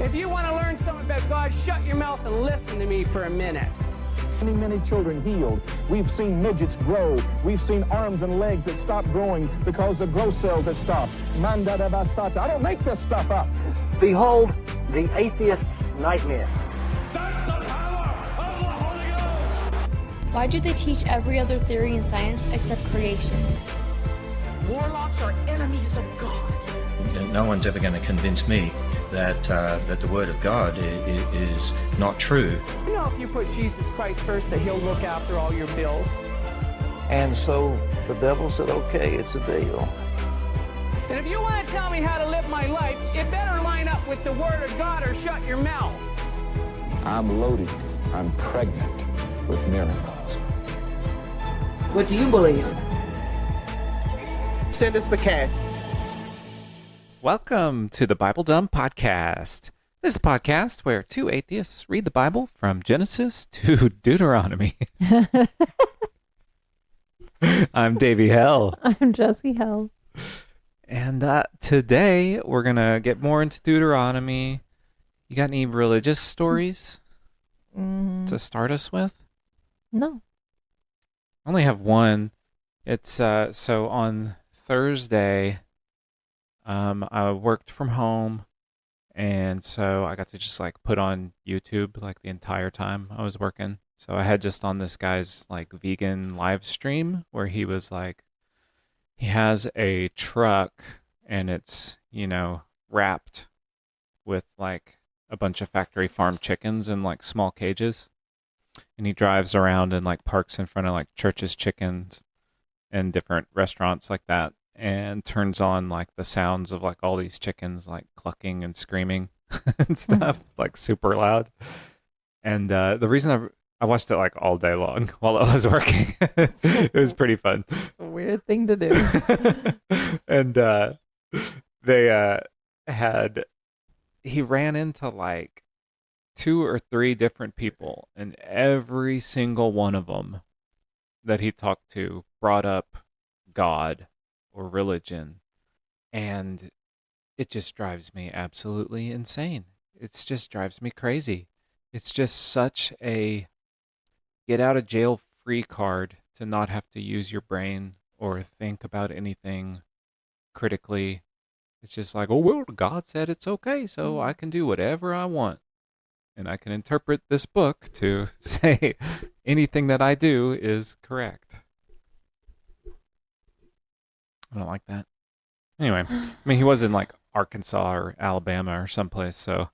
If you want to learn something about God, shut your mouth and listen to me for a minute. Many children healed. We've seen midgets grow. We've seen arms and legs that stop growing because the growth cells have stopped. Manda da basata. I don't make this stuff up. Behold, the atheist's nightmare. That's the power of the Holy Ghost! Why do they teach every other theory in science except creation? Warlocks are enemies of God. No one's ever going to convince me that the Word of God is not true. You know, if you put Jesus Christ first, that he'll look after all your bills. And so the devil said, okay, it's a deal. And if you want to tell me how to live my life, it better line up with the Word of God or shut your mouth. I'm loaded. I'm pregnant with miracles. What do you believe? Send us the cash. Welcome to the Bible Dumb Podcast. This is a podcast where two atheists read the Bible from Genesis to Deuteronomy. I'm Davey Hell. I'm Jesse Hell. And today we're going to get more into Deuteronomy. You got any religious stories to start us with? No. I only have one. It's so on Thursday, I worked from home, and so I got to just like put on YouTube like the entire time I was working. So I had just on this guy's like vegan live stream where he was like, he has a truck and it's, you know, wrapped with like a bunch of factory farm chickens in like small cages. And he drives around and like parks in front of like Church's Chickens and different restaurants like that, and turns on like the sounds of like all these chickens like clucking and screaming and stuff, like super loud. And the reason I watched it like all day long while I was working, it was pretty fun. It's a weird thing to do. And he ran into like 2 or 3 different people, and every single one of them that he talked to brought up God or religion, and it just drives me absolutely insane. It just drives me crazy. It's just such a get out of jail free card to not have to use your brain or think about anything critically. It's just like, oh, well, God said it's okay, so I can do whatever I want. And I can interpret this book to say anything that I do is correct. I don't like that. Anyway, I mean, he was in like Arkansas or Alabama or someplace, so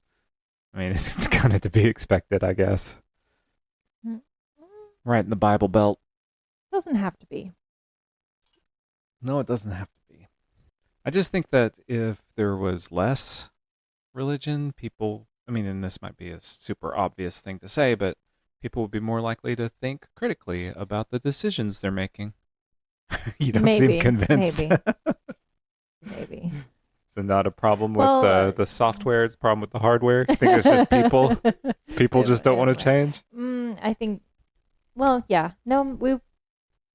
I mean, it's kind of to be expected, I guess. Right in the Bible Belt. Doesn't have to be. No, it doesn't have to be. I just think that if there was less religion, people, I mean, and this might be a super obvious thing to say, but people would be more likely to think critically about the decisions they're making. You don't seem convinced. Maybe. So not a problem with the software, it's a problem with the hardware. I think it's just people. People just don't want to change. I think, well, yeah. No,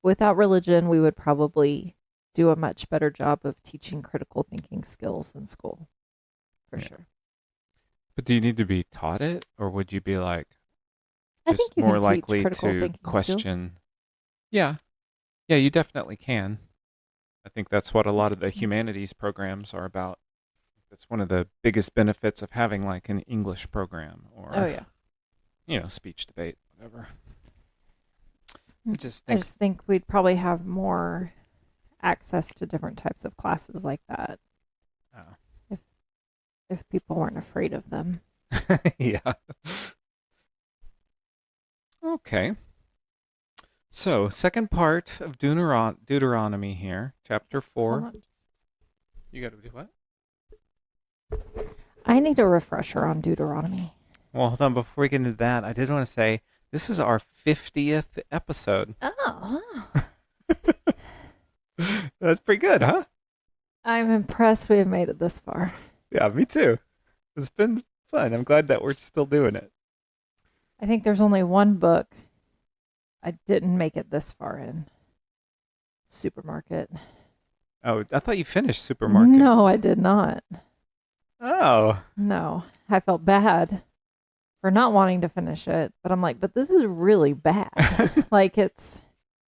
without religion, we would probably do a much better job of teaching critical thinking skills in school. For sure. But do you need to be taught it, or would you be like I think just you more can likely teach critical to thinking question? skills. Yeah, you definitely can. I think that's what a lot of the humanities programs are about. That's one of the biggest benefits of having like an English program or speech debate, whatever. I just think we'd probably have more access to different types of classes like that. Oh. If people weren't afraid of them. Yeah. Okay. So, second part of Deuteronomy here, chapter 4. You got to do what? I need a refresher on Deuteronomy. Well, hold on. Before we get into that, I did want to say this is our 50th episode. Oh. That's pretty good, huh? I'm impressed we have made it this far. Yeah, me too. It's been fun. I'm glad that we're still doing it. I think there's only one book I didn't make it this far in. Supermarket. Oh, I thought you finished Supermarket. No, I did not. Oh. No, I felt bad for not wanting to finish it, but I'm like, but this is really bad.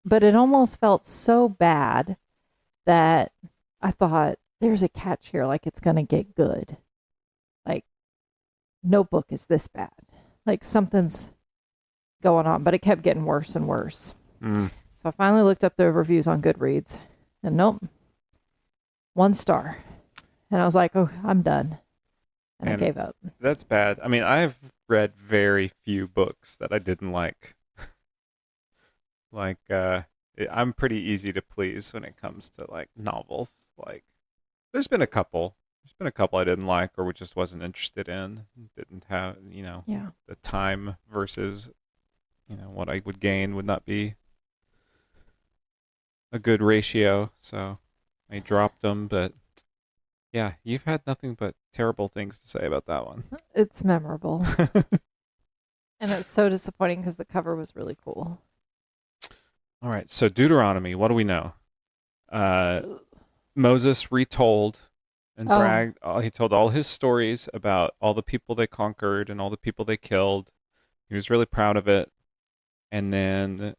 But it almost felt so bad that I thought there's a catch here, like it's going to get good. Like, no book is this bad. Like, something's going on, but it kept getting worse and worse. So I finally looked up the reviews on Goodreads, and nope, 1 star. And I was like, oh, I'm done. And I gave up. That's bad. I mean, I've read very few books that I didn't like. I'm pretty easy to please when it comes to like novels. Like, there's been a couple I didn't like or just wasn't interested in. Didn't have, the time versus, what I would gain would not be a good ratio. So I dropped them, but yeah, you've had nothing but terrible things to say about that one. It's memorable. And it's so disappointing because the cover was really cool. All right, so Deuteronomy, what do we know? Moses retold and bragged. He told all his stories about all the people they conquered and all the people they killed. He was really proud of it. And then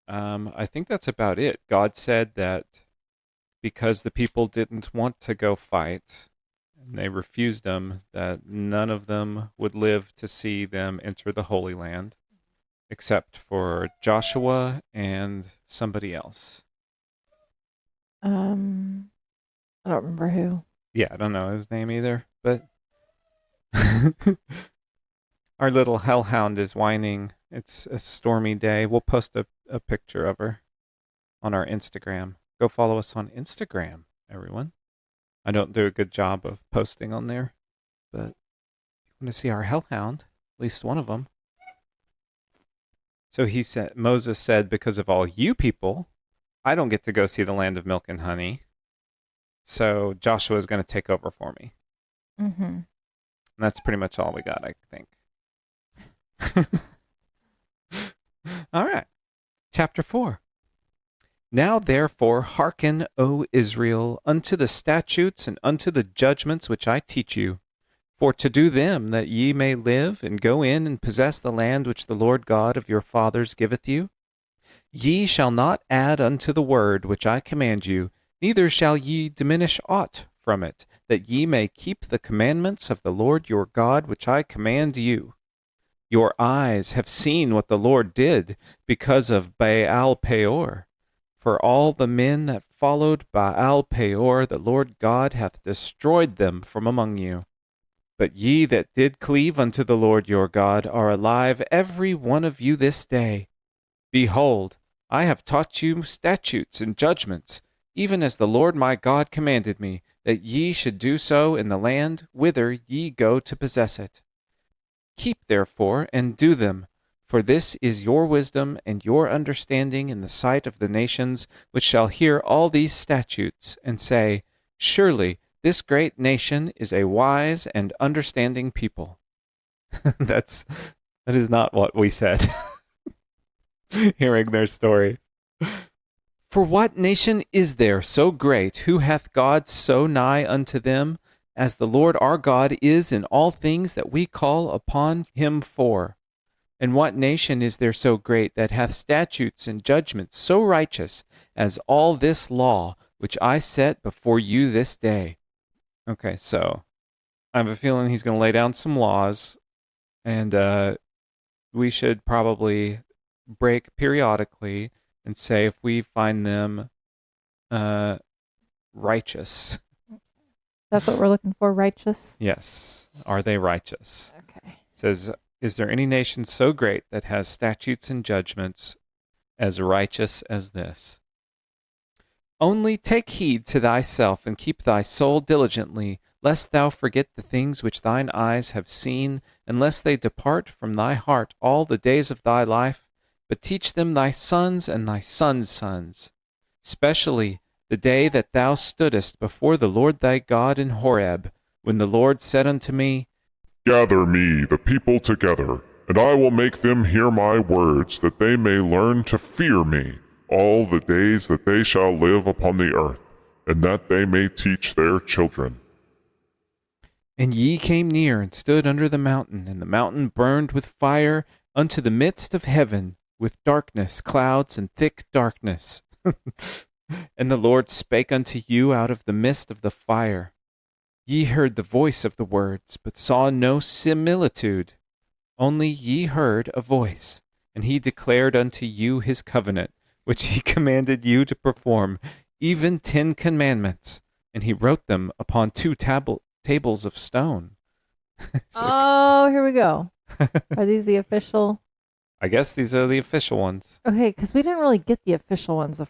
I think that's about it. God said that because the people didn't want to go fight, and they refused them, that none of them would live to see them enter the Holy Land, except for Joshua and somebody else. I don't remember who. Yeah, I don't know his name either, but our little hellhound is whining. It's a stormy day. We'll post a picture of her on our Instagram. Go follow us on Instagram, everyone. I don't do a good job of posting on there, but if you want to see our hellhound, at least one of them. So Moses said, because of all you people, I don't get to go see the land of milk and honey. So Joshua is going to take over for me. Mm-hmm. And that's pretty much all we got, I think. All right. Chapter 4. Now therefore hearken, O Israel, unto the statutes and unto the judgments which I teach you, for to do them that ye may live, and go in and possess the land which the Lord God of your fathers giveth you. Ye shall not add unto the word which I command you, neither shall ye diminish aught from it, that ye may keep the commandments of the Lord your God which I command you. Your eyes have seen what the Lord did because of Baal Peor. For all the men that followed Baal Peor, the Lord God hath destroyed them from among you. But ye that did cleave unto the Lord your God are alive, every one of you this day. Behold, I have taught you statutes and judgments, even as the Lord my God commanded me, that ye should do so in the land whither ye go to possess it. Keep therefore and do them, for this is your wisdom and your understanding in the sight of the nations, which shall hear all these statutes, and say, Surely this great nation is a wise and understanding people. That is not what we said. Hearing their story. For what nation is there so great, who hath God so nigh unto them, as the Lord our God is in all things that we call upon him for? And what nation is there so great that hath statutes and judgments so righteous as all this law which I set before you this day? Okay, so I have a feeling he's going to lay down some laws, and we should probably break periodically and say if we find them righteous. That's what we're looking for, righteous? Yes. Are they righteous? Okay. It says, is there any nation so great that has statutes and judgments as righteous as this? Only take heed to thyself, and keep thy soul diligently, lest thou forget the things which thine eyes have seen, and lest they depart from thy heart all the days of thy life, but teach them thy sons and thy sons' sons, specially the day that thou stoodest before the Lord thy God in Horeb, when the Lord said unto me, Gather me the people together, and I will make them hear my words, that they may learn to fear me all the days that they shall live upon the earth, and that they may teach their children. And ye came near and stood under the mountain, and the mountain burned with fire unto the midst of heaven, with darkness, clouds, and thick darkness. And the Lord spake unto you out of the midst of the fire. Ye heard the voice of the words, but saw no similitude. Only ye heard a voice, and he declared unto you his covenant, which he commanded you to perform, even 10 commandments, and he wrote them upon 2 tables of stone. Oh, here we go. Are these the official? I guess these are the official ones. Okay, because we didn't really get the official ones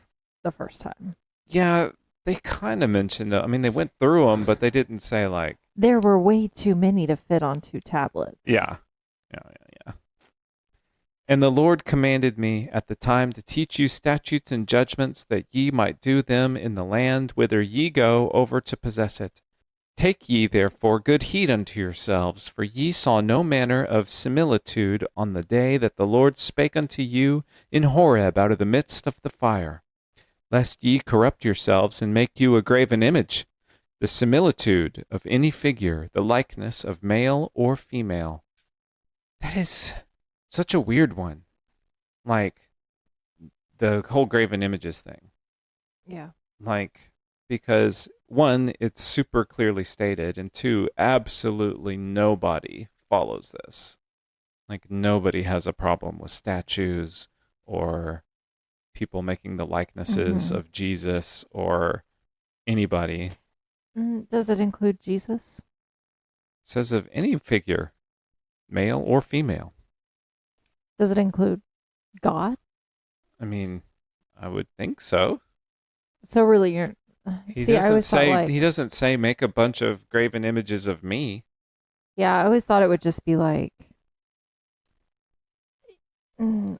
the first time. Yeah, they kind of mentioned it. I mean, they went through them, but they didn't say, like... There were way too many to fit on 2 tablets. Yeah. And the Lord commanded me at the time to teach you statutes and judgments, that ye might do them in the land whither ye go over to possess it. Take ye therefore good heed unto yourselves, for ye saw no manner of similitude on the day that the Lord spake unto you in Horeb out of the midst of the fire, lest ye corrupt yourselves and make you a graven image, the similitude of any figure, the likeness of male or female. That is such a weird one. Like, the whole graven images thing. Yeah. Like, because 1, it's super clearly stated, and 2, absolutely nobody follows this. Like, nobody has a problem with statues or people making the likenesses of Jesus or anybody. Does it include Jesus? It says of any figure, male or female. Does it include God? I mean, I would think so. So really, you're... He See, I always thought, like... He doesn't say make a bunch of graven images of me. Yeah, I always thought it would just be like...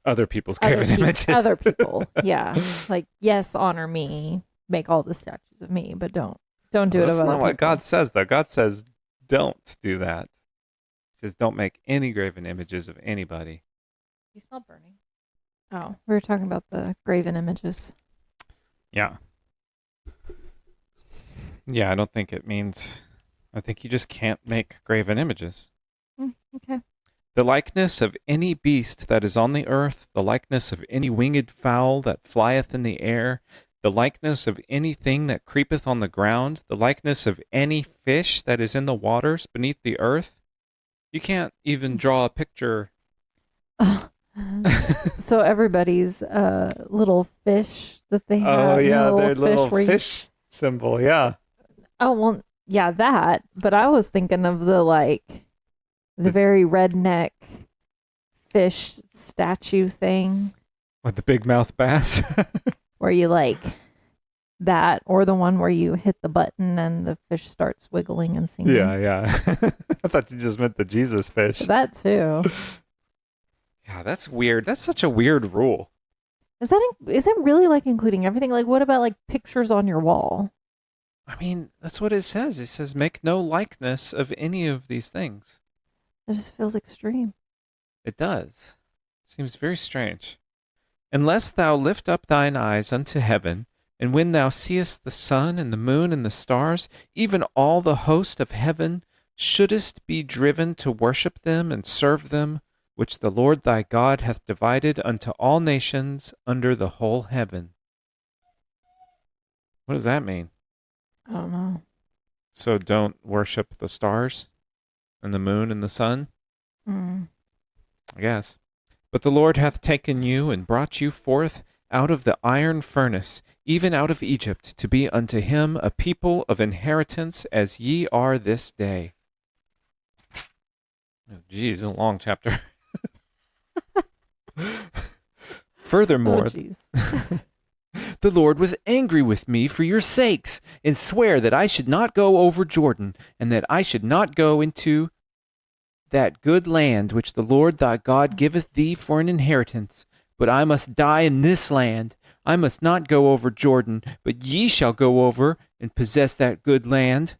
Other people's graven images. Other people, yeah. Like, yes, honor me, make all the statues of me, but don't do it of other people. That's not what God says, though. God says don't do that. He says don't make any graven images of anybody. You smell burning. Oh, we were talking about the graven images. Yeah. Yeah, I don't think it means... I think you just can't make graven images. Okay. The likeness of any beast that is on the earth, the likeness of any winged fowl that flieth in the air, the likeness of anything that creepeth on the ground, the likeness of any fish that is in the waters beneath the earth. You can't even draw a picture. So everybody's little fish that they have. Oh, yeah, their little fish symbol, yeah. Oh, well, yeah, that. But I was thinking of the very redneck fish statue thing. With the big mouth bass? Where you that, or the one where you hit the button and the fish starts wiggling and singing. Yeah. I thought you just meant the Jesus fish. That too. Yeah, that's weird. That's such a weird rule. Is that really including everything? Like, what about pictures on your wall? I mean, that's what it says. It says make no likeness of any of these things. It just feels extreme. It does. It seems very strange. Unless thou lift up thine eyes unto heaven, and when thou seest the sun and the moon and the stars, even all the host of heaven, shouldest be driven to worship them and serve them, which the Lord thy God hath divided unto all nations under the whole heaven. What does that mean? I don't know. So don't worship the stars and the moon and the sun? I guess. But the Lord hath taken you and brought you forth out of the iron furnace, even out of Egypt, to be unto him a people of inheritance, as ye are this day. Oh, geez, a long chapter. Furthermore, the Lord was angry with me for your sakes, and sware that I should not go over Jordan, and that I should not go into that good land which the Lord thy God giveth thee for an inheritance. But I must die in this land. I must not go over Jordan, but ye shall go over and possess that good land.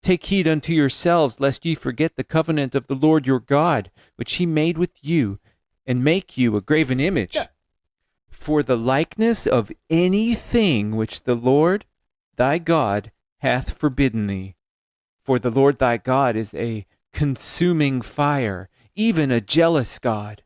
Take heed unto yourselves, lest ye forget the covenant of the Lord your God, which he made with you, and make you a graven image. For the likeness of anything which the Lord thy God hath forbidden thee. For the Lord thy God is a consuming fire, even a jealous God.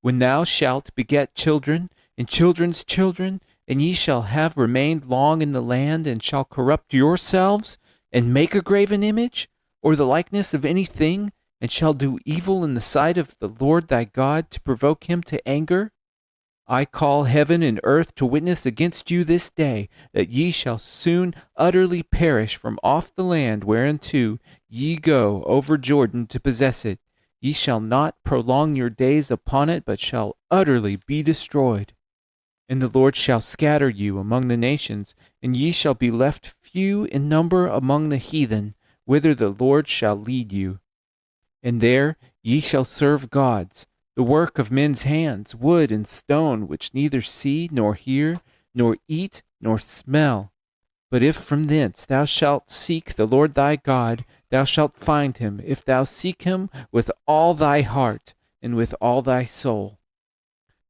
When thou shalt beget children, and children's children, and ye shall have remained long in the land, and shall corrupt yourselves, and make a graven image, or the likeness of any thing, and shall do evil in the sight of the Lord thy God, to provoke him to anger, I call heaven and earth to witness against you this day, that ye shall soon utterly perish from off the land whereunto ye go over Jordan to possess it. Ye shall not prolong your days upon it, but shall utterly be destroyed. And the Lord shall scatter you among the nations, and ye shall be left few in number among the heathen, whither the Lord shall lead you. And there ye shall serve gods, the work of men's hands, wood and stone, which neither see, nor hear, nor eat, nor smell. But if from thence thou shalt seek the Lord thy God, thou shalt find him, if thou seek him with all thy heart, and with all thy soul.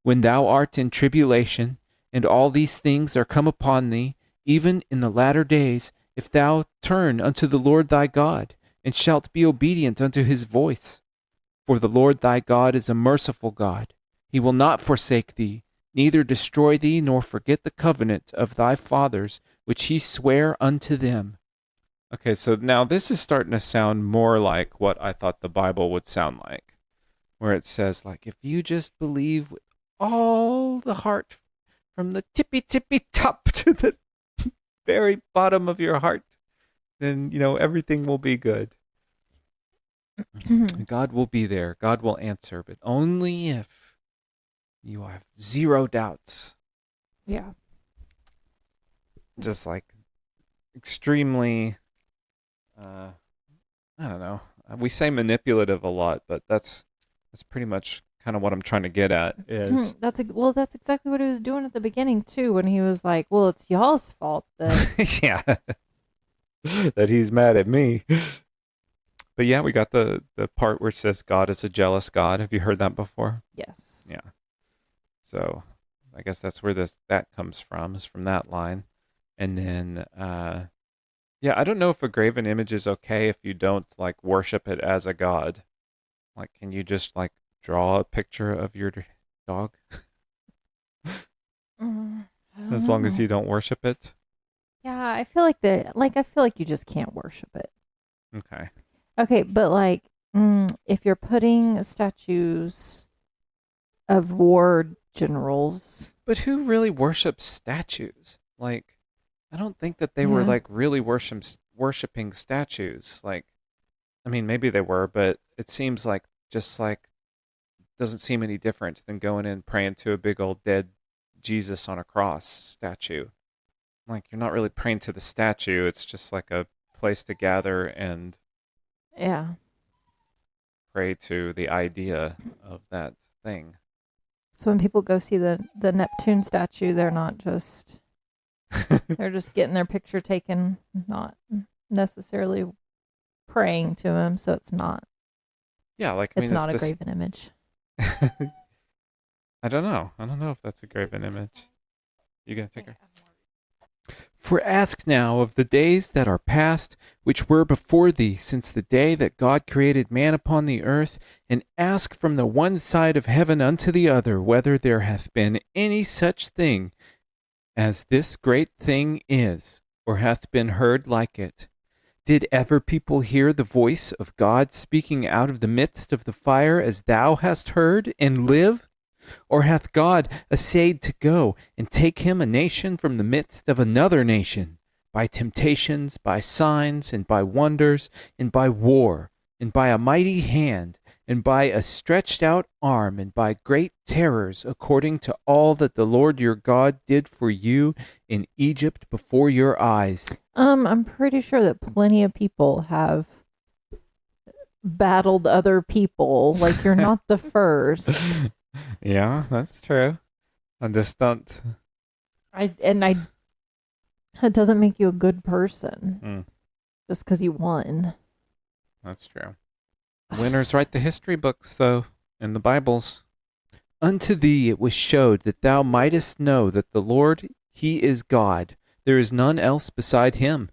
When thou art in tribulation, and all these things are come upon thee, even in the latter days, if thou turn unto the Lord thy God, and shalt be obedient unto his voice. For the Lord thy God is a merciful God. He will not forsake thee, neither destroy thee, nor forget the covenant of thy fathers, which he sware unto them. Okay, so now this is starting to sound more like what I thought the Bible would sound like, where it says, like, if you just believe with all the heart, from the tippy top to the very bottom of your heart, then, everything will be good. God will be there. God will answer, but only if you have zero doubts. Yeah. Just like extremely, I don't know. We say manipulative a lot, but that's pretty much kind of what I'm trying to get at. Is That's exactly what he was doing at the beginning too, when he was like, "Well, it's y'all's fault that." yeah, that he's mad at me. But yeah, we got the part where it says God is a jealous God. Have you heard that before? Yes. Yeah. So I guess that's where that comes from, is from that line. And then, yeah, I don't know if a graven image is okay if you don't like worship it as a god. Like, can you just like draw a picture of your dog? As long as you don't worship it? Yeah, I feel like you just can't worship it. Okay. Okay, but like, if you're putting statues of war generals. But who really worships statues? Like, I don't think that they were like really worshiping statues. Like, I mean, maybe they were, but it seems like doesn't seem any different than going in praying to a big old dead Jesus on a cross statue. Like, you're not really praying to the statue. It's just like a place to gather and pray to the idea of that thing. So when people go see the Neptune statue, they're not just they're just getting their picture taken, not necessarily praying to him. So it's not. Yeah, like it's not a graven image. I don't know. I don't know if that's a graven image. You gonna take her? For ask now of the days that are past, which were before thee, since the day that God created man upon the earth, and ask from the one side of heaven unto the other, whether there hath been any such thing as this great thing is, or hath been heard like it. Did ever people hear the voice of God speaking out of the midst of the fire, as thou hast heard, and live? Or hath God essayed to go and take him a nation from the midst of another nation, by temptations, by signs, and by wonders, and by war, and by a mighty hand, and by a stretched out arm, and by great terrors, according to all that the Lord your God did for you in Egypt before your eyes? I'm pretty sure that plenty of people have battled other people. Like, you're not the first. Yeah, that's true. I just don't. It doesn't make you a good person just because you won. That's true. Winners write the history books, though, in the Bibles. Unto thee it was showed that thou mightest know that the Lord, he is God. There is none else beside him.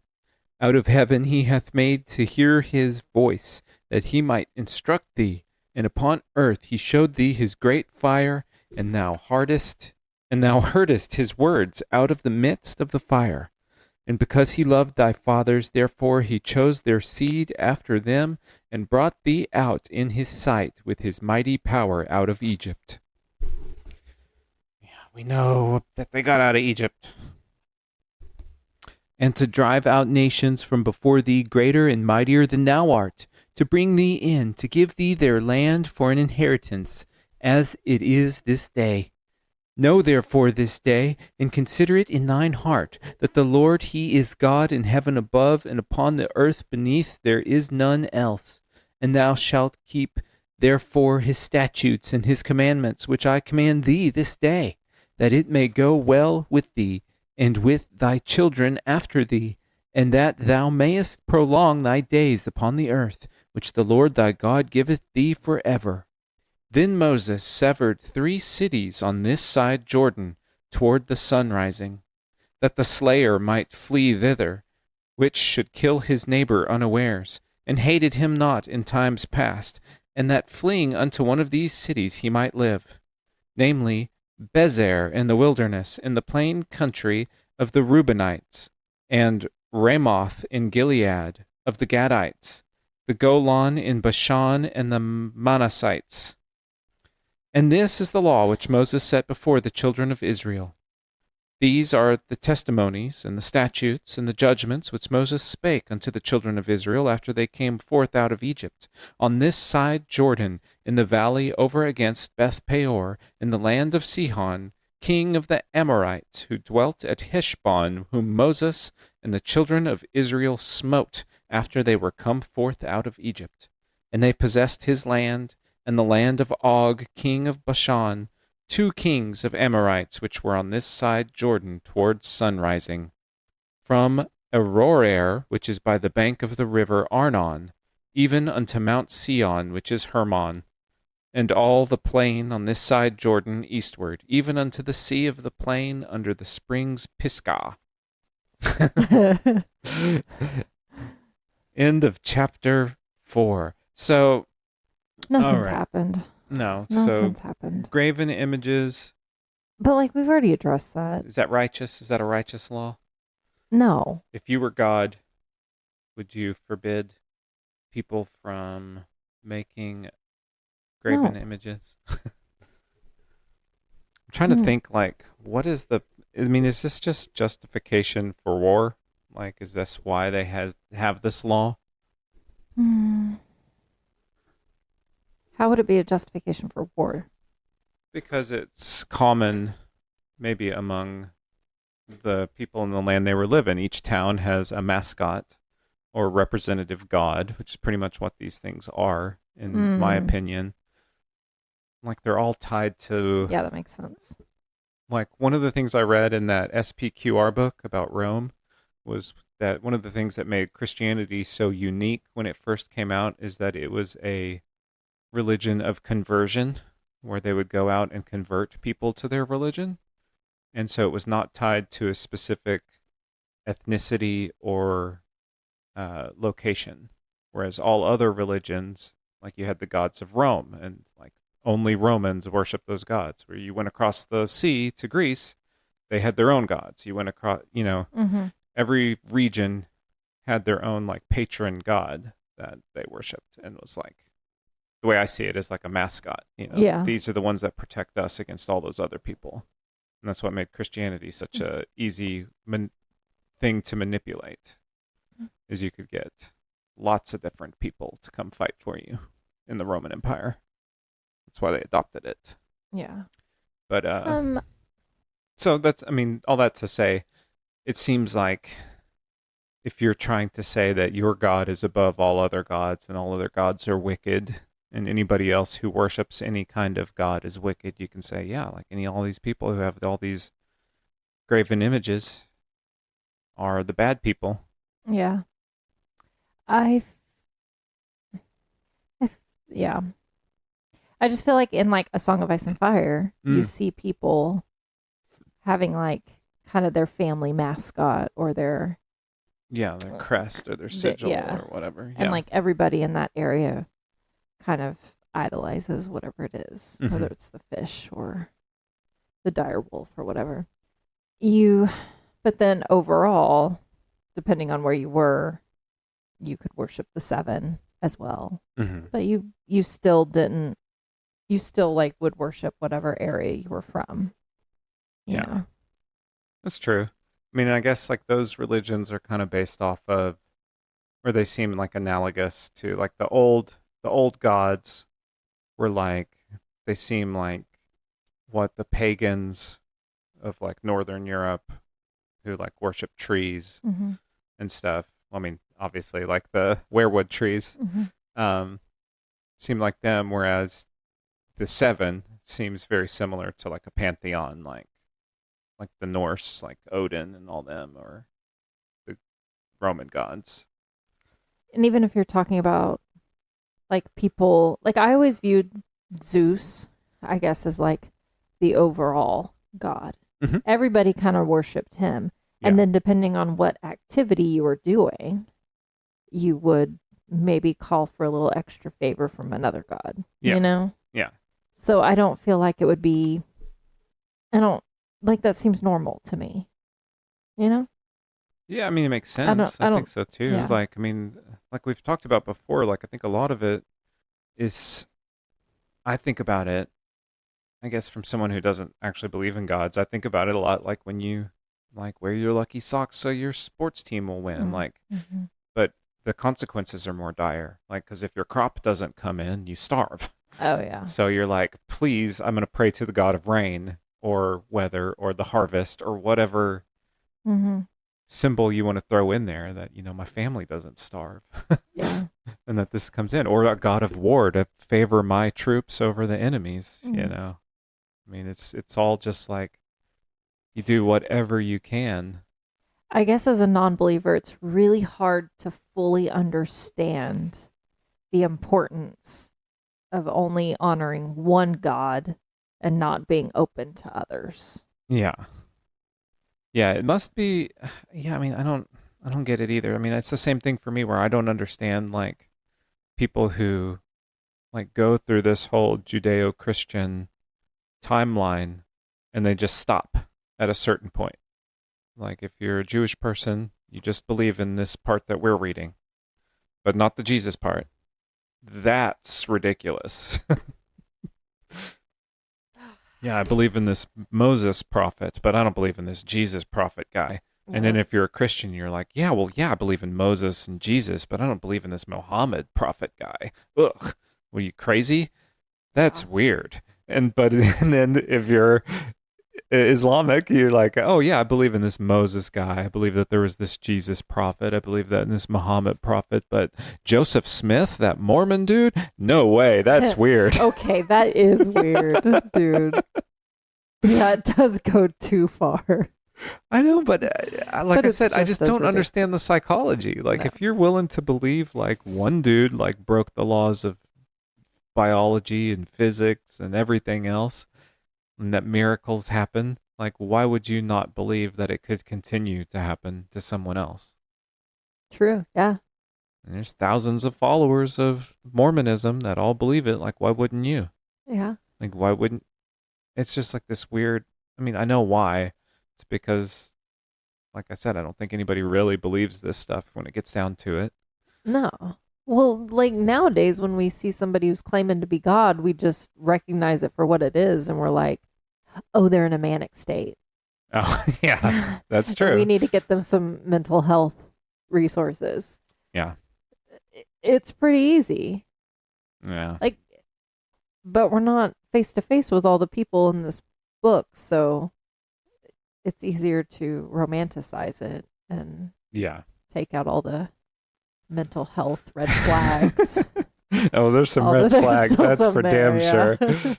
Out of heaven he hath made to hear his voice, that he might instruct thee. And upon earth he showed thee his great fire, and thou heardest his words out of the midst of the fire. And because he loved thy fathers, therefore he chose their seed after them, and brought thee out in his sight with his mighty power out of Egypt. Yeah, we know that they got out of Egypt. And to drive out nations from before thee greater and mightier than thou art, to bring thee in, to give thee their land for an inheritance, as it is this day. Know therefore this day, and consider it in thine heart, that the Lord he is God in heaven above, and upon the earth beneath there is none else. And thou shalt keep therefore his statutes and his commandments, which I command thee this day, that it may go well with thee, and with thy children after thee, and that thou mayest prolong thy days upon the earth, which the Lord thy God giveth thee for ever. Then Moses severed 3 cities on this side Jordan toward the sunrising, that the slayer might flee thither, which should kill his neighbor unawares, and hated him not in times past, and that fleeing unto one of these cities he might live, namely Bezer in the wilderness, in the plain country of the Reubenites, and Ramoth in Gilead of the Gadites, the Golan in Bashan, and the Manassites. And this is the law which Moses set before the children of Israel. These are the testimonies, and the statutes, and the judgments which Moses spake unto the children of Israel after they came forth out of Egypt, on this side Jordan, in the valley over against Beth Peor, in the land of Sihon, king of the Amorites, who dwelt at Heshbon, whom Moses and the children of Israel smote after they were come forth out of Egypt. And they possessed his land, and the land of Og, king of Bashan, 2 kings of Amorites, which were on this side Jordan towards sunrising, from Aroer, which is by the bank of the river Arnon, even unto Mount Sion, which is Hermon, and all the plain on this side Jordan eastward, even unto the sea of the plain under the springs Pisgah. End of chapter 4. So, Nothing's happened. No, Nothing's happened. Graven images. But like we've already addressed that. Is that righteous? Is that a righteous law? No. If you were God, would you forbid people from making graven images? I'm trying to think, like, what is the... I mean, is this just justification for war? Like, is this why they have this law? How would it be a justification for war? Because it's common, maybe among the people in the land they were living. Each town has a mascot or representative god, which is pretty much what these things are, in my opinion. Like, they're all tied to... Yeah, that makes sense. Like, one of the things I read in that SPQR book about Rome was that one of the things that made Christianity so unique when it first came out is that it was a religion of conversion, where they would go out and convert people to their religion. And so it was not tied to a specific ethnicity or location. Whereas all other religions, like you had the gods of Rome, and like only Romans worship those gods. Where you went across the sea to Greece, they had their own gods. You went across, every region had their own like patron god that they worshipped, and was like, the way I see it is like a mascot. These are the ones that protect us against all those other people. And that's what made Christianity such a easy thing to manipulate, is you could get lots of different people to come fight for you in the Roman Empire. That's why they adopted it. Yeah. But, so that's, I mean, all that to say, it seems like if you're trying to say that your God is above all other gods and all other gods are wicked, and anybody else who worships any kind of god is wicked, you can say, yeah, like all these people who have all these graven images are the bad people. Yeah. Yeah. I just feel like in like A Song of Ice and Fire, you see people having like kind of their family mascot or their Yeah, their crest or their sigil or whatever. And like everybody in that area kind of idolizes whatever it is, whether it's the fish or the dire wolf or whatever. But then overall, depending on where you were, you could worship the seven as well. But you still didn't. You still like would worship whatever area you were from. You know? That's true. I mean, I guess like those religions are kind of based off of, or they seem like analogous to like the old gods were like, they seem like what the pagans of like Northern Europe who like worship trees and stuff. I mean, obviously like the werewood trees seem like them, whereas the seven seems very similar to like a pantheon, like the Norse, like Odin and all them, or the Roman gods. And even if you're talking about like people, like I always viewed Zeus, I guess, as like the overall god. Everybody kind of worshipped him. And then depending on what activity you were doing, you would maybe call for a little extra favor from another god, you know? Yeah. So I don't feel like it would be, that seems normal to me, you know? Yeah, I mean, it makes sense. I think so too. Yeah. Like, I mean, like we've talked about before, like I think a lot of it is, I think about it, I guess from someone who doesn't actually believe in gods, I think about it a lot like when you like wear your lucky socks so your sports team will win. Like, but the consequences are more dire. Like, because if your crop doesn't come in, you starve. Oh, yeah. So you're like, please, I'm going to pray to the God of rain or weather or the harvest or whatever symbol you want to throw in there that, you know, my family doesn't starve. And that this comes in. Or a God of war to favor my troops over the enemies, you know. I mean, it's all just like you do whatever you can. I guess as a non-believer, it's really hard to fully understand the importance of only honoring one God and not being open to others. Yeah. Yeah, it must be. Yeah, I mean, I don't get it either. I mean, it's the same thing for me where I don't understand like people who like go through this whole Judeo-Christian timeline and they just stop at a certain point. Like if you're a Jewish person, you just believe in this part that we're reading, but not the Jesus part. That's ridiculous. Yeah, I believe in this Moses prophet, but I don't believe in this Jesus prophet guy. And then if you're a Christian, you're like, yeah, I believe in Moses and Jesus, but I don't believe in this Muhammad prophet guy. Ugh, were you crazy? That's weird. And then if you're Islamic, you're like, oh yeah, I believe in this Moses guy. I believe that there was this Jesus prophet. I believe that in this Muhammad prophet. But Joseph Smith, that Mormon dude, no way. That's weird. Okay, that is weird, dude. That does go too far. I know, but like I said, I just don't understand the psychology. Like, if you're willing to believe like one dude like broke the laws of biology and physics and everything else, and that miracles happen, like why would you not believe that it could continue to happen to someone else? True, yeah. And there's thousands of followers of Mormonism that all believe it. Like, why wouldn't you? Yeah. Like, why wouldn't? It's just like this weird. I mean, I know why. It's because, like I said, I don't think anybody really believes this stuff when it gets down to it. No. Well, like nowadays when we see somebody who's claiming to be God, we just recognize it for what it is. And we're like, oh, they're in a manic state. Oh, yeah, that's true. We need to get them some mental health resources. Yeah. It's pretty easy. Yeah. Like, but we're not face to face with all the people in this book. So it's easier to romanticize it and take out all the mental health red flags. Oh, there's some red flags. That's for damn sure.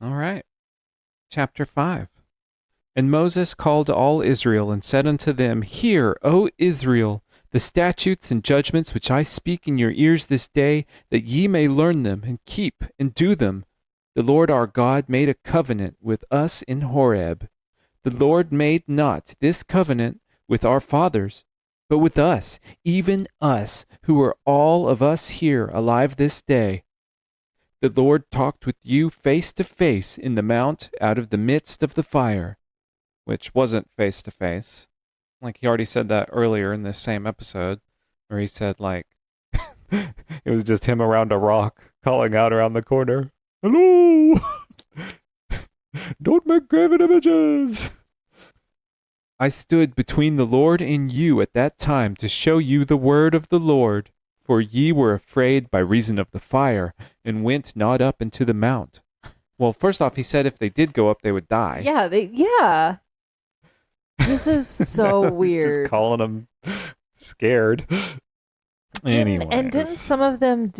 All right. Chapter 5. And Moses called all Israel and said unto them, Hear, O Israel, the statutes and judgments which I speak in your ears this day, that ye may learn them and keep and do them. The Lord our God made a covenant with us in Horeb. The Lord made not this covenant with our fathers, but with us, even us, who are all of us here alive this day. The Lord talked with you face to face in the mount out of the midst of the fire, which wasn't face to face. Like he already said that earlier in this same episode, where he said, like, it was just him around a rock calling out around the corner, "Hello! Don't make graven images!" I stood between the Lord and you at that time to show you the word of the Lord, for ye were afraid by reason of the fire, and went not up into the mount. Well, first off, he said if they did go up, they would die. Yeah. This is so weird. Just calling them scared. Anyways. And didn't some of them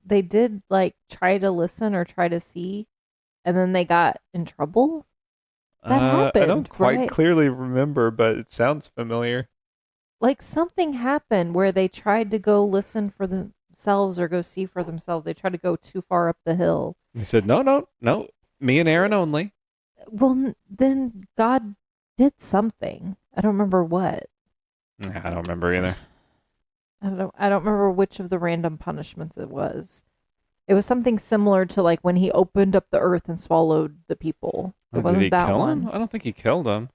they did like try to listen or try to see, and then they got in trouble? That happened, I don't quite right? clearly remember, but it sounds familiar. Like something happened where they tried to go listen for themselves or go see for themselves. They tried to go too far up the hill. He said, no, me and Aaron only. Well, then God did something. I don't remember what. I don't remember either. I don't remember which of the random punishments it was. It was something similar to like when he opened up the earth and swallowed the people. It wasn't Did he that kill one. him? I don't think he killed him.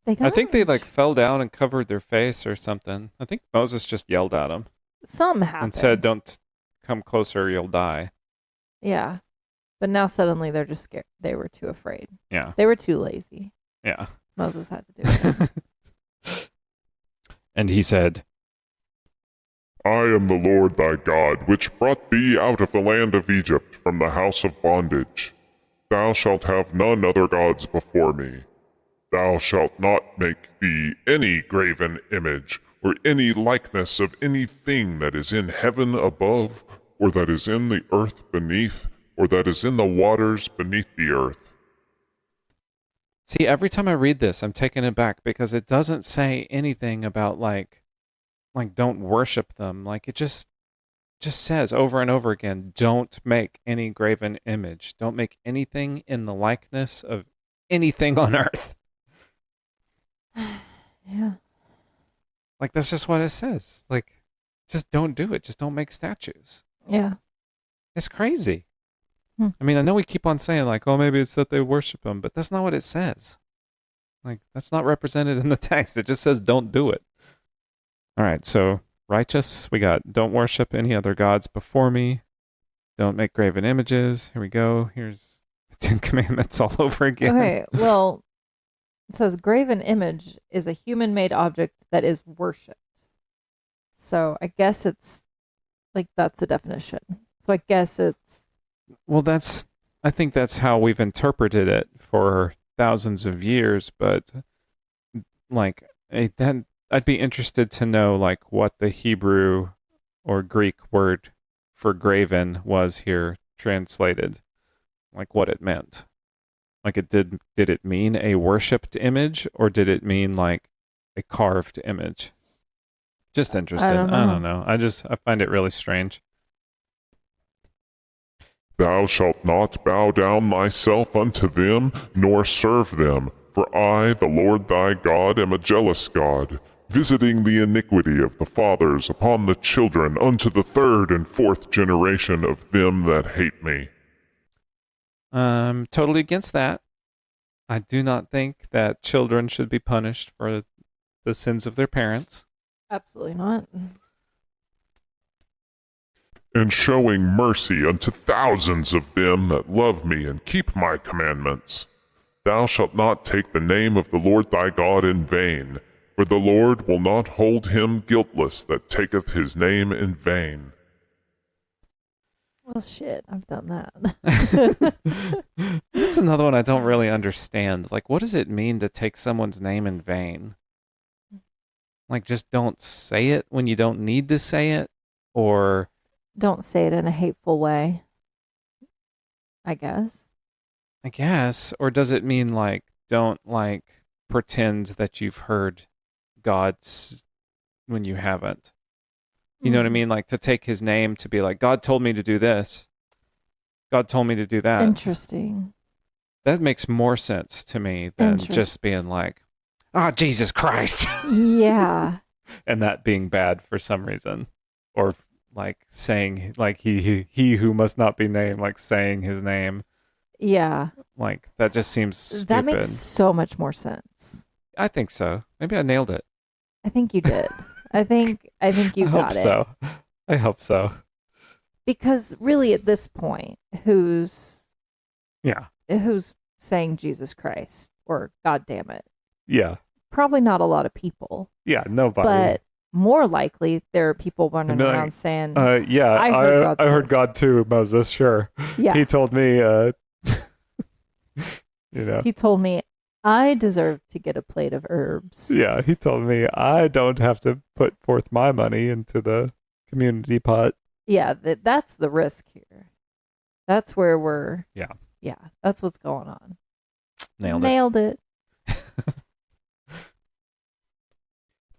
I think they like fell down and covered their face or something. I think Moses just yelled at him. Something happened. And said, "Don't come closer, you'll die." Yeah. But now suddenly they're just scared. They were too afraid. Yeah. They were too lazy. Yeah. Moses had to do it. And he said, I am the Lord thy God, which brought thee out of the land of Egypt from the house of bondage. Thou shalt have none other gods before me. Thou shalt not make thee any graven image, or any likeness of anything that is in heaven above, or that is in the earth beneath, or that is in the waters beneath the earth. See, every time I read this, I'm taken aback because it doesn't say anything about like don't worship them. Like it just says over and over again, don't make any graven image. Don't make anything in the likeness of anything on earth. Yeah. Like that's just what it says. Like just don't do it. Just don't make statues. Yeah. It's crazy. I mean, I know we keep on saying like, oh, maybe it's that they worship him, but that's not what it says. Like that's not represented in the text. It just says don't do it. All right, so righteous, we got don't worship any other gods before me. Don't make graven images. Here we go. Here's the 10 Commandments all over again. Okay, well, it says graven image is a human-made object that is worshipped. So I guess it's like that's the definition. So I guess it's... Well, I think that's how we've interpreted it for thousands of years, but like then I'd be interested to know like what the Hebrew or Greek word for graven was here translated, like what it meant. Like did it mean a worshipped image or did it mean like a carved image? Just interested. I don't know. I find it really strange. Thou shalt not bow down thyself unto them, nor serve them. For I, the Lord thy God, am a jealous God, visiting the iniquity of the fathers upon the children unto the third and fourth generation of them that hate me. Totally against that. I do not think that children should be punished for the sins of their parents. Absolutely not. And showing mercy unto thousands of them that love me and keep my commandments. Thou shalt not take the name of the Lord thy God in vain, for the Lord will not hold him guiltless that taketh his name in vain. Well, shit, I've done that. That's another one I don't really understand. Like, what does it mean to take someone's name in vain? Like, just don't say it when you don't need to say it? Or... Don't say it in a hateful way, I guess. Or does it mean like don't like pretend that you've heard God's when you haven't? You know what I mean? Like to take his name to be like, God told me to do this. God told me to do that. Interesting. That makes more sense to me than just being like, ah, Jesus Christ. Yeah. And that being bad for some reason. Or like saying, like he who must not be named, like saying his name. Yeah. Like, that just seems stupid. That makes so much more sense. I think so. Maybe I nailed it. I think you did. I think you got it. So. I hope so. Because really at this point, who's saying Jesus Christ or God damn it? Yeah. Probably not a lot of people. Yeah, nobody. But more likely there are people running around saying, yeah, I heard God too, Moses, sure. Yeah. He told me He told me I deserve to get a plate of herbs. Yeah, he told me I don't have to put forth my money into the community pot. Yeah, that's the risk here. That's where we're... Yeah, that's what's going on. Nailed it.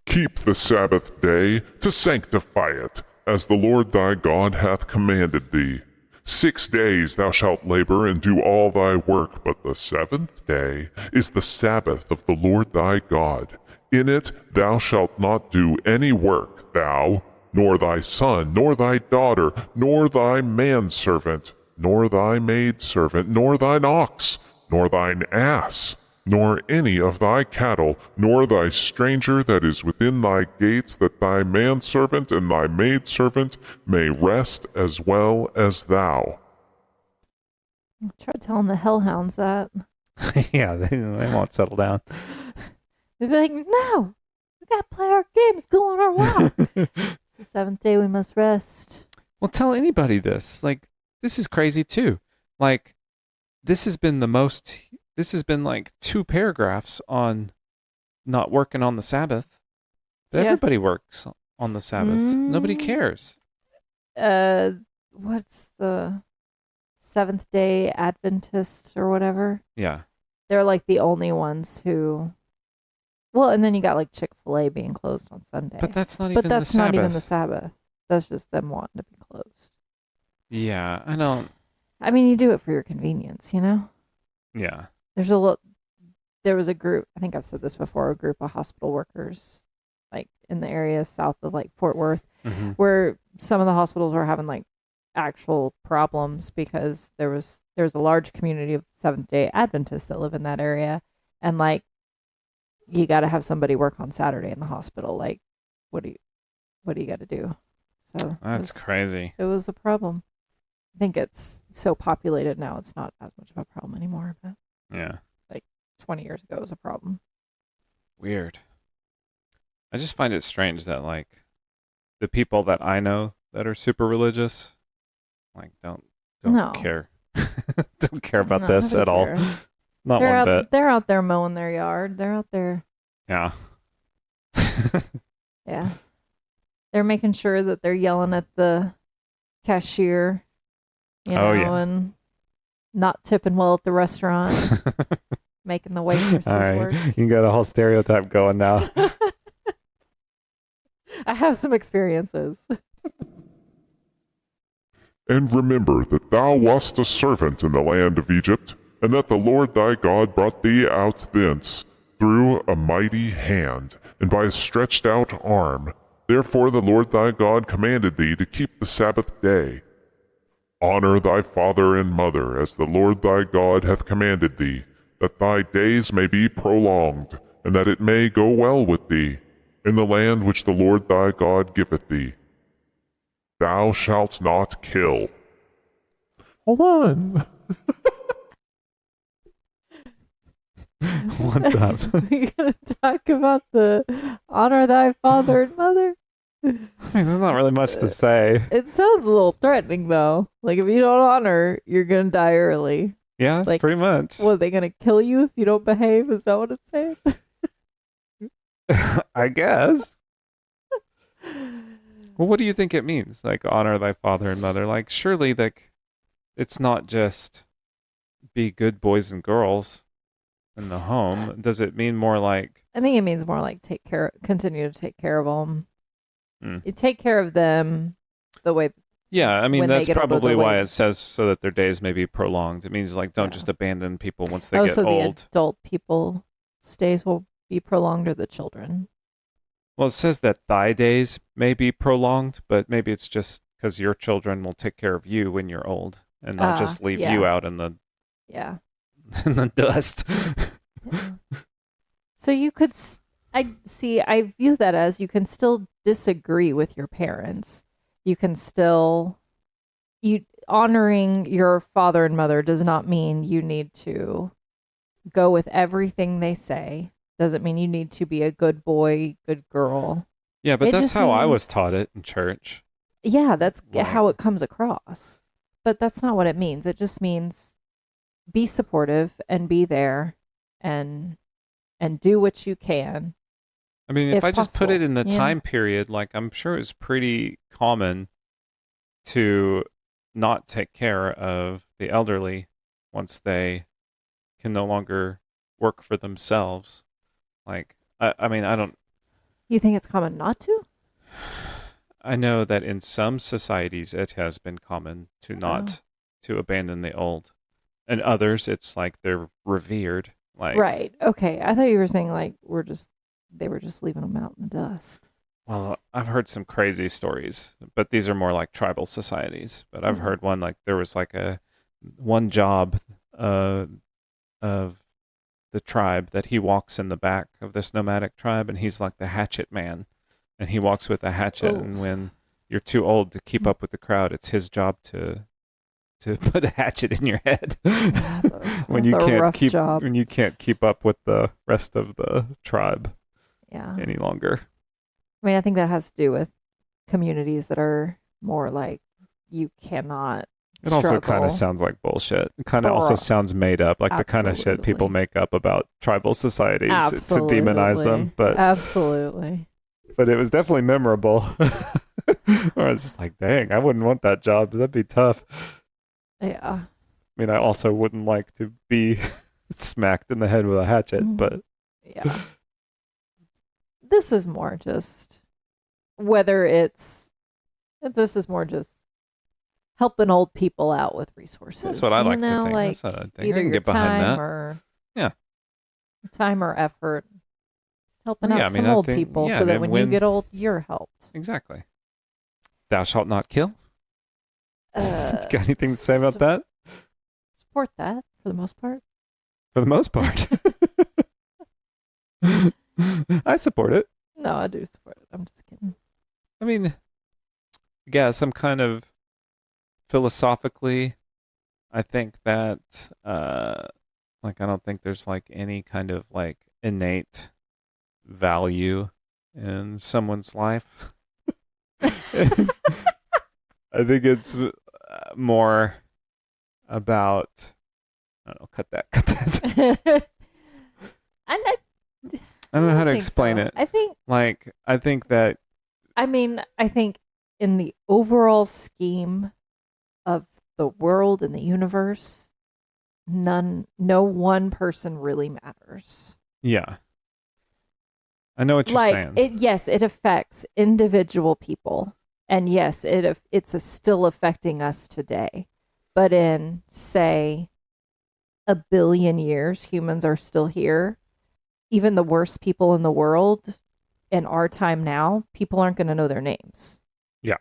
Keep the Sabbath day to sanctify it, as the Lord thy God hath commanded thee. 6 days thou shalt labor and do all thy work, but the seventh day is the Sabbath of the Lord thy God. In it thou shalt not do any work, thou, nor thy son, nor thy daughter, nor thy manservant, nor thy maidservant, nor thine ox, nor thine ass, nor any of thy cattle, nor thy stranger that is within thy gates, that thy manservant and thy maidservant may rest as well as thou. Try telling the hellhounds that. Yeah, they won't settle down. They'd be like, no, we gotta play our games, go on our walk. It's the seventh day, we must rest. Well, tell anybody this. Like, this is crazy too. Like, this has been like 2 paragraphs on not working on the Sabbath. But everybody works on the Sabbath. Nobody cares. What's the Seventh Day Adventists or whatever? Yeah. They're like the only ones who... Well, and then you got like Chick-fil-A being closed on Sunday. But that's not even the Sabbath. But that's not even the Sabbath. That's just them wanting to be closed. Yeah, I don't... I mean, you do it for your convenience, you know? Yeah. There was a group, I think I've said this before, a group of hospital workers, like in the area south of like Fort Worth, where some of the hospitals were having like actual problems because there's a large community of Seventh-day Adventists that live in that area, and like you got to have somebody work on Saturday in the hospital. Like, what do you got to do? So that's crazy. It was a problem. I think it's so populated now, it's not as much of a problem anymore. But yeah, like 20 years ago, it was a problem. Weird. I just find it strange that like the people that I know that are super religious, like don't care, don't care about this at all. Not one bit. They're out there mowing their yard. They're out there. Yeah. Yeah. They're making sure that they're yelling at the cashier, and not tipping well at the restaurant, making the waitresses work. You got a whole stereotype going now. I have some experiences. And remember that thou wast a servant in the land of Egypt, and that the Lord thy God brought thee out thence through a mighty hand, and by a stretched out arm. Therefore the Lord thy God commanded thee to keep the Sabbath day. Honor thy father and mother, as the Lord thy God hath commanded thee, that thy days may be prolonged, and that it may go well with thee, in the land which the Lord thy God giveth thee. Thou shalt not kill. Hold on. What's up? We gotta talk about the honor thy father and mother. There's not really much to say. It sounds a little threatening, though. Like, if you don't honor, you're gonna die early. Yeah, that's like, pretty much. Well, are they gonna kill you if you don't behave? Is that what it's saying? I guess. Well, what do you think it means? Like, honor thy father and mother. Like, surely, like, it's not just be good boys and girls in the home. Does it mean more like? I think it means more like continue to take care of them. You take care of them the way. Yeah, I mean, that's probably why way. it says so that their days may be prolonged. It means like don't just abandon people once they get so old. The adult people's days will be prolonged or the children? Well, it says that thy days may be prolonged, but maybe it's just because your children will take care of you when you're old and not just leave you out in the Yeah. in the dust. Yeah. So you could, I view that as you can still disagree with your parents. You can still, honoring your father and mother does not mean you need to go with everything they say. Doesn't mean you need to be a good boy, good girl. Yeah, but It that's just how I was means- taught it in church. Yeah, that's Right. how it comes across. But that's not what it means. It just means be supportive and be there and do what you can. I mean, if I just put possible, it in the yeah. time period, like I'm sure it's pretty common to not take care of the elderly once they can no longer work for themselves. Like, I mean, I don't, You think it's common not to? I know that in some societies it has been common to not to abandon the old. And others, it's like they're revered. Like, Right. Okay. I thought you were saying like they were just leaving them out in the dust. well, I've heard some crazy stories, but these are more like tribal societies. But I've heard one like there was like one job of the tribe that he walks in the back of this nomadic tribe, and he's like the hatchet man, and he walks with a hatchet. And when you're too old to keep up with the crowd, it's his job to put a hatchet in your head when you can't keep up with the rest of the tribe any longer. I mean, I think that has to do with communities that are more like you cannot. It also kind struggle. of sounds like bullshit. It kind of also sounds made up, like the kind of shit people make up about tribal societies to demonize them. But absolutely. But it was definitely memorable. Or I was just like, dang, I wouldn't want that job. That'd be tough. Yeah. I mean, I also wouldn't like to be smacked in the head with a hatchet, but yeah. This is more just this is more just helping old people out with resources. that's what I like to think. Like That's what I think. either I can your get behind time that. or Yeah. effort. Just helping out Yeah, I mean, some I old think- people yeah, so that and when when- you get old, you're helped. Exactly. Thou shalt not kill. Uh, Got anything to say about that? Support that for the most part. For the most part. I support it. No, I do support it. I'm just kidding. I mean, yeah, some kind of philosophically, I think that, like, I don't think there's like any kind of like innate value in someone's life. I think it's more about, I don't know, cut that. I don't know how to think explain so. it. I think that, I think in the overall scheme of the world and the universe, no one person really matters. yeah. I know what you're saying. It affects individual people, and yes, it's still affecting us today. But in, say, 1 billion years, humans are still here. Even the worst people in the world, in our time now, people aren't going to know their names. Yeah.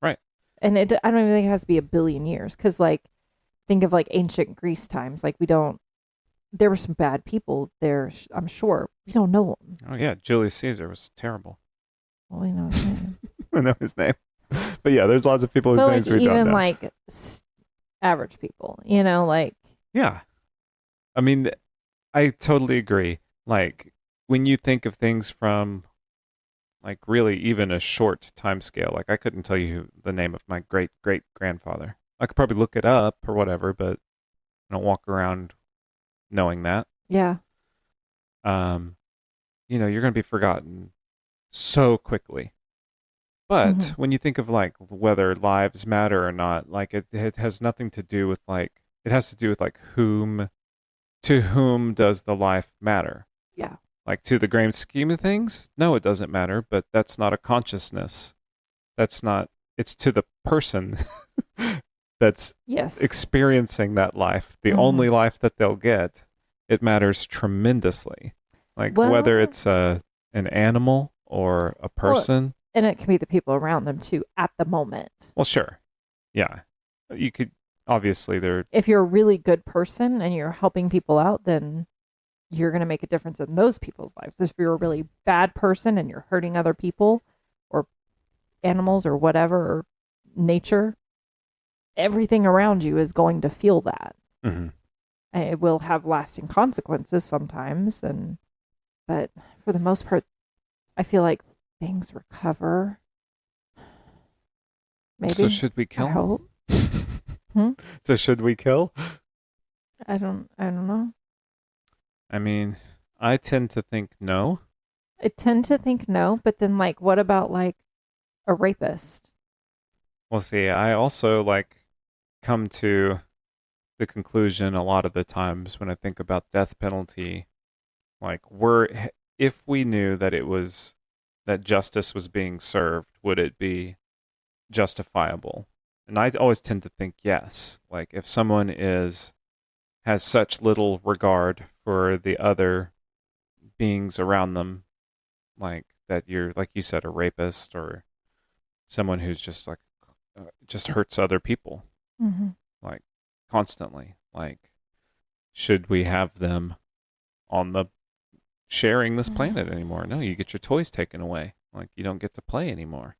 Right. And I don't even think it has to be 1 billion years, because, like, think of, like, ancient Greece times. Like, there were some bad people there, I'm sure. We don't know them. Oh, yeah. Julius Caesar was terrible. Well, we know his name. I know his name. But yeah, there's lots of people whose But, names like, we don't even, know. like, average people, like... Yeah. I mean, I totally agree. Like, when you think of things from, like, really even a short time scale, like, I couldn't tell you the name of my great-great-grandfather. I could probably look it up or whatever, but I don't walk around knowing that. Yeah. You're going to be forgotten so quickly. But when you think of, like, whether lives matter or not, like, it has nothing to do with, like, it has to do with, like, to whom does the life matter? Yeah. Like, to the grand scheme of things? No, it doesn't matter, but that's not a consciousness. It's to the person that's experiencing that life, the only life that they'll get. It matters tremendously. Like Well- whether it's an animal or a person. And it can be the people around them too at the moment. Well, sure. Yeah. You could, obviously, they're, If you're a really good person and you're helping people out, then you're going to make a difference in those people's lives. If you're a really bad person and you're hurting other people or animals or whatever, or nature, everything around you is going to feel that. Mhm. And it will have lasting consequences sometimes. But for the most part, I feel like things recover. Maybe. So should we I kill? hope. So should we kill? I don't know. I mean, I tend to think no. I tend to think no, but then like, what about like a rapist? Well, see, I also come to the conclusion a lot of the times when I think about death penalty, if we knew that that justice was being served, would it be justifiable? And I always tend to think yes. Like if someone has such little regard for the other beings around them, like that you're, like you said, a rapist or someone who's just just hurts other people, like constantly. Like, should we have them on the sharing this planet anymore? No, you get your toys taken away. Like you don't get to play anymore.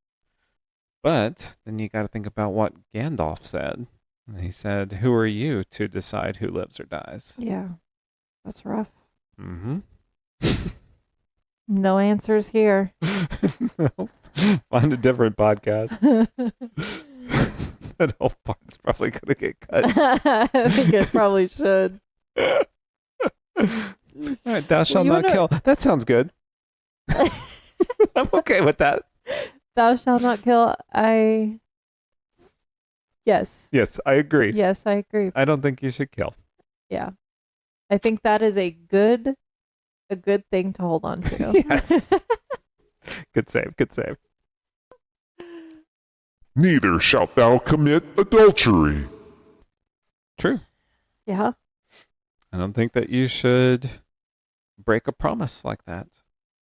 But then you got to think about what Gandalf said. He said, "Who are you to decide who lives or dies?" Yeah, that's rough. Mm-hmm. No answers here. Find a different podcast. That whole part's probably going to get cut. I think it probably should. All right, thou shalt not kill. That sounds good. I'm okay with that. Thou shalt not kill. Yes. Yes, I agree. Yes, I agree. I don't think you should kill. Yeah. I think that is a good thing to hold on to. Yes. Good save. Good save. Neither shalt thou commit adultery. True. Yeah. I don't think that you should break a promise like that.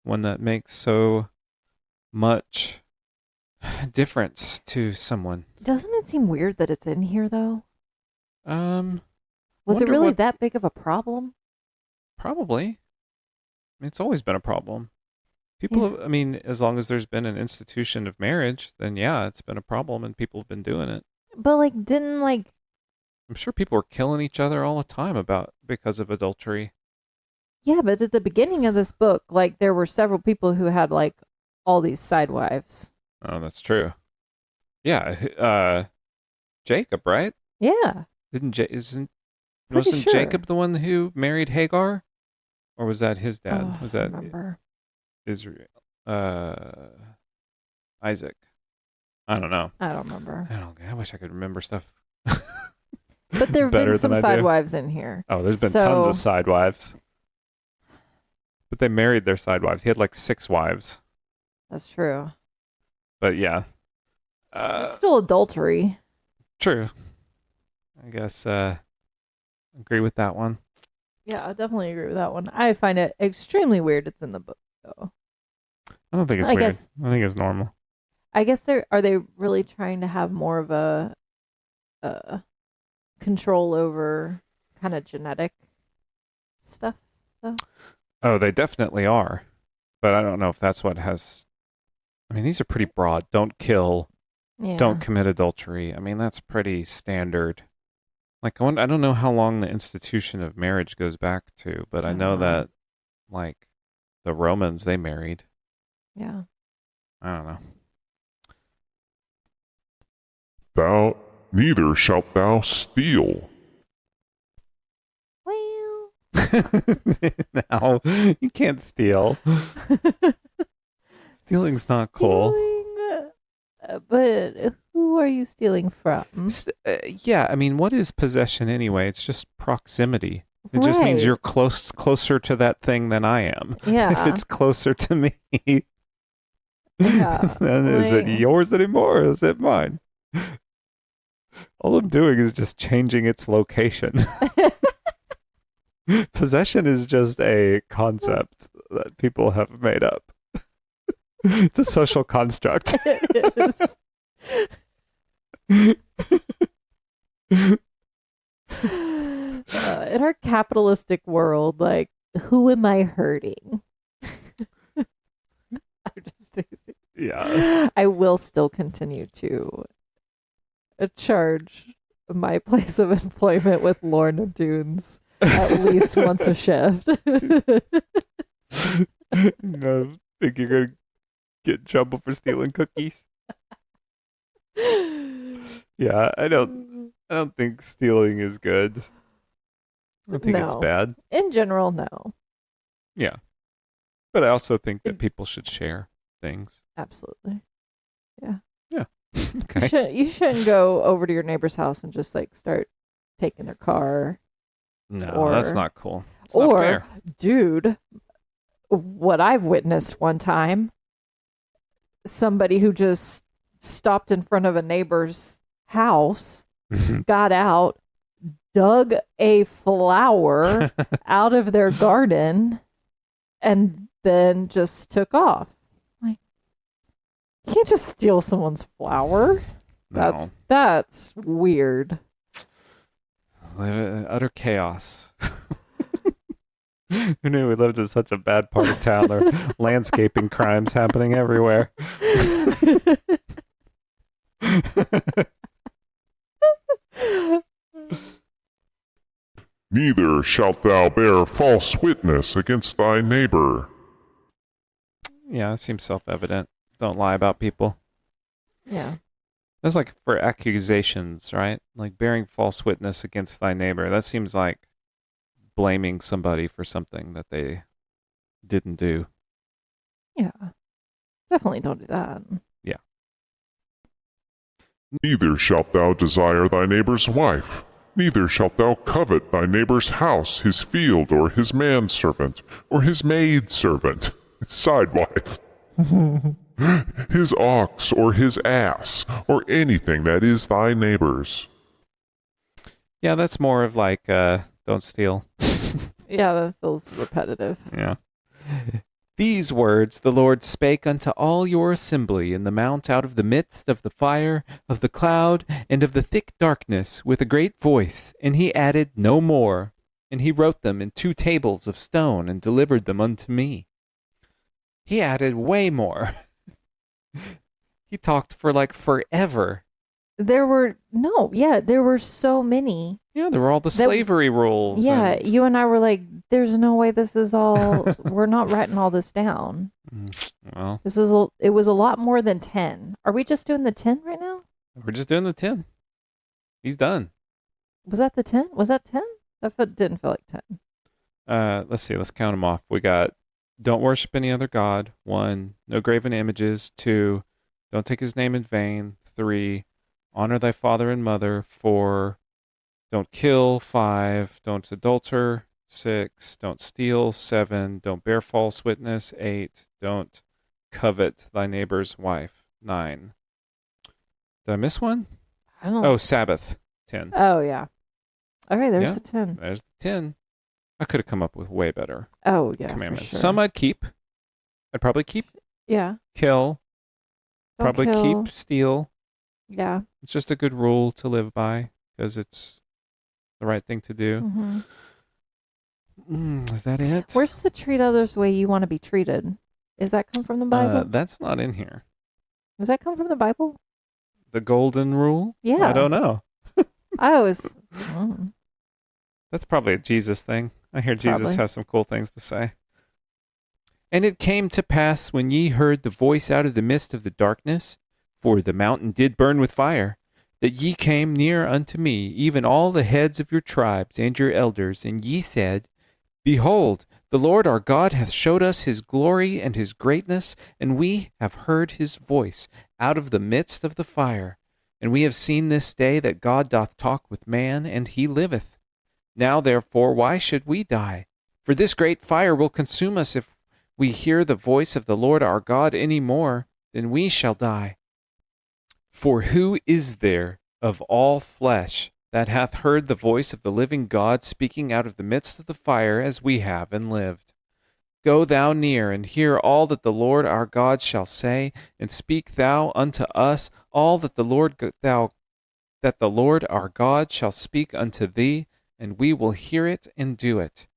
One that makes so much difference to someone. Doesn't it seem weird that it's in here though? Was it wonder really what- that big of a problem? Probably. I mean, it's always been a problem. People, Yeah. I mean, as long as there's been an institution of marriage, then yeah, it's been a problem and people have been doing it. But like, didn't like, I'm sure people are killing each other all the time because of adultery. yeah, but at the beginning of this book, like there were several people who had like all these side wives. Oh, that's true. Yeah, Jacob, right? Yeah. Wasn't sure. Jacob the one who married Hagar? Or was that his dad? Oh, Was I that remember. Israel? Isaac. I don't know. I don't remember. I wish I could remember stuff. But there have better been some than I side do. wives in here. Oh, there's been So- tons of side wives. But they married their side wives. He had like 6 wives. That's true. But yeah. It's still adultery. True. I guess agree with that one. Yeah, I definitely agree with that one. I find it extremely weird it's in the book though. I don't think it's I weird. guess- I think it's normal. I guess are they really trying to have more of a control over kind of genetic stuff though? Oh, they definitely are. But I don't know if that's what has... I mean, these are pretty broad. Don't kill. Yeah. Don't commit adultery. I mean, that's pretty standard. Like, I don't know how long the institution of marriage goes back to, but I know that, like, the Romans, they married. Yeah. I don't know. Neither shalt thou steal. Well, No, you can't steal. Stealing's not cool. But who are you stealing from? Yeah, I mean, what is possession anyway? It's just proximity. It just means Right. you're closer to that thing than I am. Yeah. If it's closer to me, Yeah, then is it like- yours anymore or is it mine? All I'm doing is just changing its location. Possession is just a concept that people have made up. It's a social construct. It is. In our capitalistic world, like, who am I hurting? I'm just teasing. Yeah. I will still continue to charge my place of employment with Lorna Dunes at least once a shift. No, think you're gonna get in trouble for stealing cookies? Yeah, I don't think stealing is good. I think it's No. bad. In general, no. Yeah. But I also think that people should share things. Absolutely. Yeah. Yeah. Okay. You shouldn't go over to your neighbor's house and just like start taking their car. No, that's not cool. It's not Or, fair. dude, what I've witnessed one time, somebody who just stopped in front of a neighbor's house, got out, dug a flower out of their garden, and then just took off. Like, you can't just steal someone's flower. No. That's weird. Utter chaos. Who knew we lived in such a bad part of town? There are landscaping crimes happening everywhere. Neither shalt thou bear false witness against thy neighbor. Yeah, it seems self-evident. Don't lie about people. Yeah. That's like for accusations, right? Like bearing false witness against thy neighbor. That seems like blaming somebody for something that they didn't do. Yeah. Definitely don't do that. Yeah. Neither shalt thou desire thy neighbor's wife. Neither shalt thou covet thy neighbor's house, his field, or his manservant, or his maidservant, his sidewife, his ox, or his ass, or anything that is thy neighbor's. Yeah, that's more of like, don't steal. Yeah, that feels repetitive. Yeah. These words the Lord spake unto all your assembly in the mount out of the midst of the fire, of the cloud, and of the thick darkness, with a great voice, and he added no more. And he wrote them in 2 tables of stone, and delivered them unto me. He added way more. He talked for like forever. There were so many. Yeah, there were all the slavery rules. Yeah, you and I were like, there's no way this is all, we're not writing all this down. Well, It was a lot more than 10. Are we just doing the 10 right now? we're just doing the 10. He's done. Was that the 10? Was that 10? Didn't feel like 10. Let's see. Let's count them off. We got don't worship any other god. 1, no graven images. 2, don't take his name in vain. 3, honor thy father and mother. 4, don't kill. 5, don't adulter. 6, don't steal. 7, don't bear false witness. 8, don't covet thy neighbor's wife. 9. Did I miss one? I don't know. Oh, Sabbath. 10. Oh, yeah. Okay, there's Yeah. the 10. There's the 10. I could have come up with way better Oh, yeah. commandments. For sure. Some I'd keep. I'd probably keep Yeah. kill. Don't Probably kill. keep steal. Yeah. It's just a good rule to live by because it's the right thing to do. Mm-hmm. Is that it? Where's the treat others the way you want to be treated? Does that come from the Bible? That's not in here. Does that come from the Bible? The golden rule? Yeah. I don't know. I always. That's probably a Jesus thing. I hear Jesus Probably. has some cool things to say. And it came to pass when ye heard the voice out of the midst of the darkness, for the mountain did burn with fire, that ye came near unto me, even all the heads of your tribes and your elders, and ye said, Behold, the Lord our God hath showed us his glory and his greatness, and we have heard his voice out of the midst of the fire. And we have seen this day that God doth talk with man, and he liveth. Now therefore, why should we die? For this great fire will consume us if we hear the voice of the Lord our God any more, then we shall die. For who is there of all flesh that hath heard the voice of the living God speaking out of the midst of the fire, as we have and lived. Go thou near, and hear all that the Lord our God shall say, and speak thou unto us all that the Lord our God shall speak unto thee, and we will hear it and do it.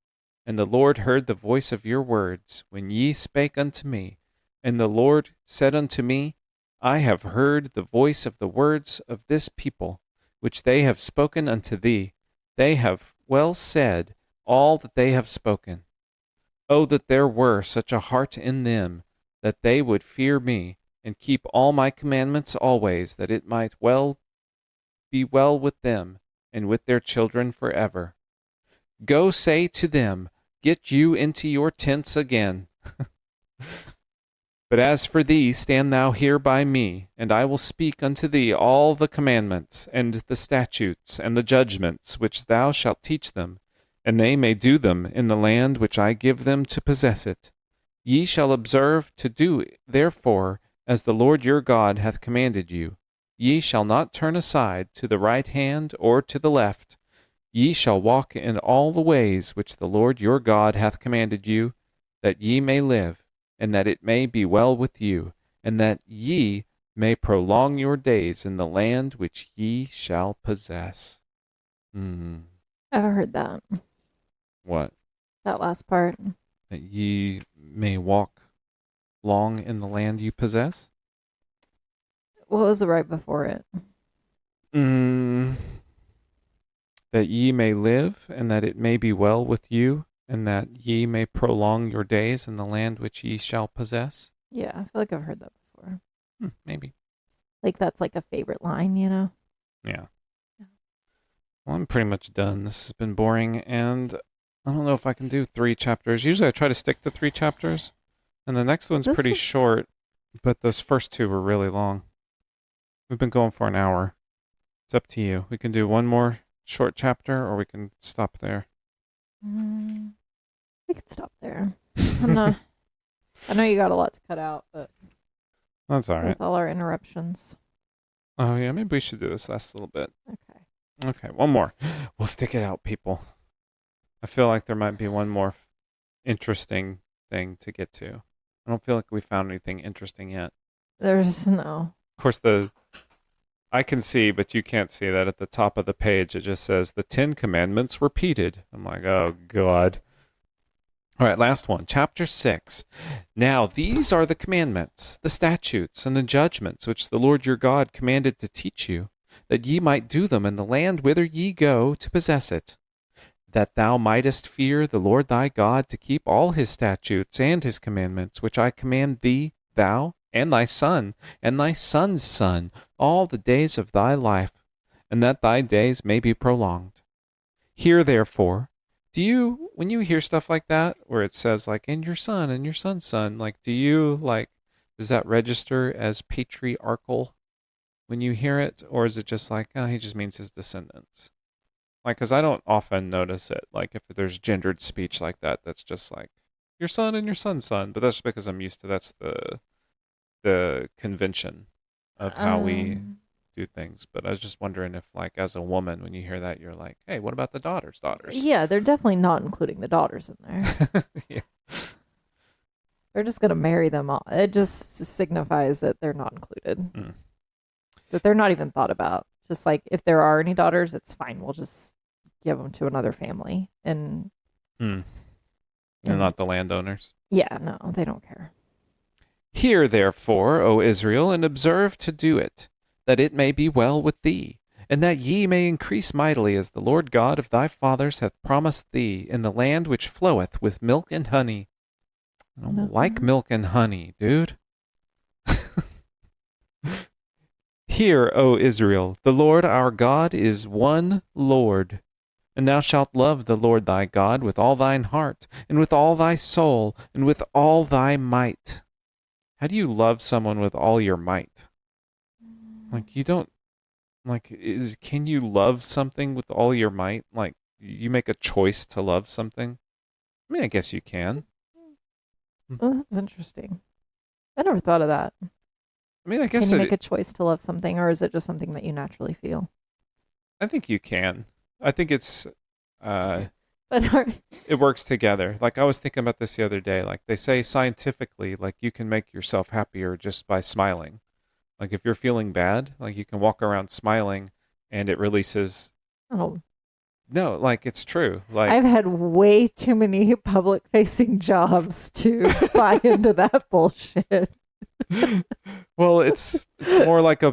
And the Lord heard the voice of your words, when ye spake unto me. And the Lord said unto me, I have heard the voice of the words of this people, which they have spoken unto thee. They have well said all that they have spoken. Oh, that there were such a heart in them, that they would fear me, and keep all my commandments always, that it might be well with them, and with their children forever. Go say to them, Get you into your tents again. But as for thee, stand thou here by me, and I will speak unto thee all the commandments, and the statutes, and the judgments, which thou shalt teach them, and they may do them in the land which I give them to possess it. Ye shall observe to do therefore as the Lord your God hath commanded you. Ye shall not turn aside to the right hand or to the left. Ye shall walk in all the ways which the Lord your God hath commanded you, that ye may live, and that it may be well with you, and that ye may prolong your days in the land which ye shall possess. I've heard that. What? That last part. That ye may walk long in the land you possess? What was the right before it? That ye may live, and that it may be well with you, and that ye may prolong your days in the land which ye shall possess? Yeah, I feel like I've heard that before. Maybe. Like that's like a favorite line, you know? Yeah. Well, I'm pretty much done. This has been boring, and I don't know if I can do 3 chapters. Usually I try to stick to 3 chapters, and the next one's pretty short, but those first 2 were really long. We've been going for an hour. It's up to you. We can do one more short chapter, or we can stop there. We could stop there. I know you got a lot to cut out, but that's all right. With all our interruptions. Oh yeah, maybe we should do this last little bit. Okay, one more. We'll stick it out, people. I feel like there might be one more interesting thing to get to. I don't feel like we found anything interesting yet. There's no. Of course, I can see, but you can't see that at the top of the page. It just says the 10 Commandments repeated. I'm like, oh God. All right, last one, chapter 6. Now these are the commandments, the statutes, and the judgments which the Lord your God commanded to teach you, that ye might do them in the land whither ye go to possess it, that thou mightest fear the Lord thy God, to keep all his statutes and his commandments, which I command thee, thou and thy son, and thy son's son, all the days of thy life, and that thy days may be prolonged. Hear therefore, when you hear stuff like that, where it says like, and your son, and your son's son, like, does that register as patriarchal when you hear it, or is it just like, oh, he just means his descendants? Like, because I don't often notice it, like, if there's gendered speech like that, that's just like, your son and your son's son, but that's because I'm used to, that's the convention of how we do things. But I was just wondering if, like, as a woman, when you hear that, you're like, hey, what about the daughters? Yeah, they're definitely not including the daughters in there. Yeah. They're just going to marry them all. It just signifies that they're not included. That they're not even thought about. Just like, if there are any daughters, it's fine. We'll just give them to another family. And they're not the landowners. Yeah, no, they don't care. Hear therefore, O Israel, and observe to do it, that it may be well with thee, and that ye may increase mightily, as the Lord God of thy fathers hath promised thee, in the land which floweth with milk and honey. I don't like milk and honey, dude. Hear, O Israel, the Lord our God is one Lord. And thou shalt love the Lord thy God with all thine heart, and with all thy soul, and with all thy might. How do you love someone with all your might? Like, you don't, like, can you love something with all your might? Like, you make a choice to love something? I mean, I guess you can. Oh, that's interesting. I never thought of that. I mean, I guess can you make a choice to love something, or is it just something that you naturally feel? I think you can. I think it's But it works together. Like I was thinking about this the other day. Like they say scientifically, like you can make yourself happier just by smiling. Like if you're feeling bad, like you can walk around smiling and it releases. oh, No, like it's true. Like I've had way too many public-facing jobs to buy into that bullshit. well, it's more like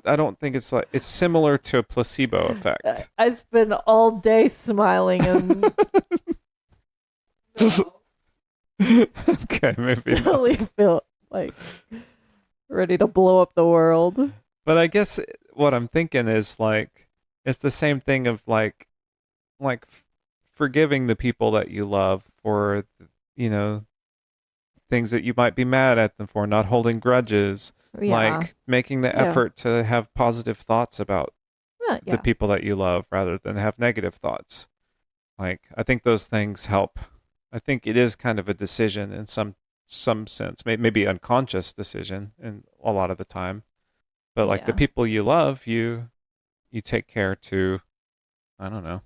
I don't think it's like it's similar to a placebo effect. I spend all day smiling and Okay, maybe. still feel like ready to blow up the world. But I guess what I'm thinking is like it's the same thing of forgiving the people that you love for things that you might be mad at them for, not holding grudges, like making the effort to have positive thoughts about the people that you love rather than have negative thoughts. Like I think those things help. I think it is kind of a decision in some sense, maybe unconscious decision in a lot of the time. But like the people you love, you take care to, I don't know.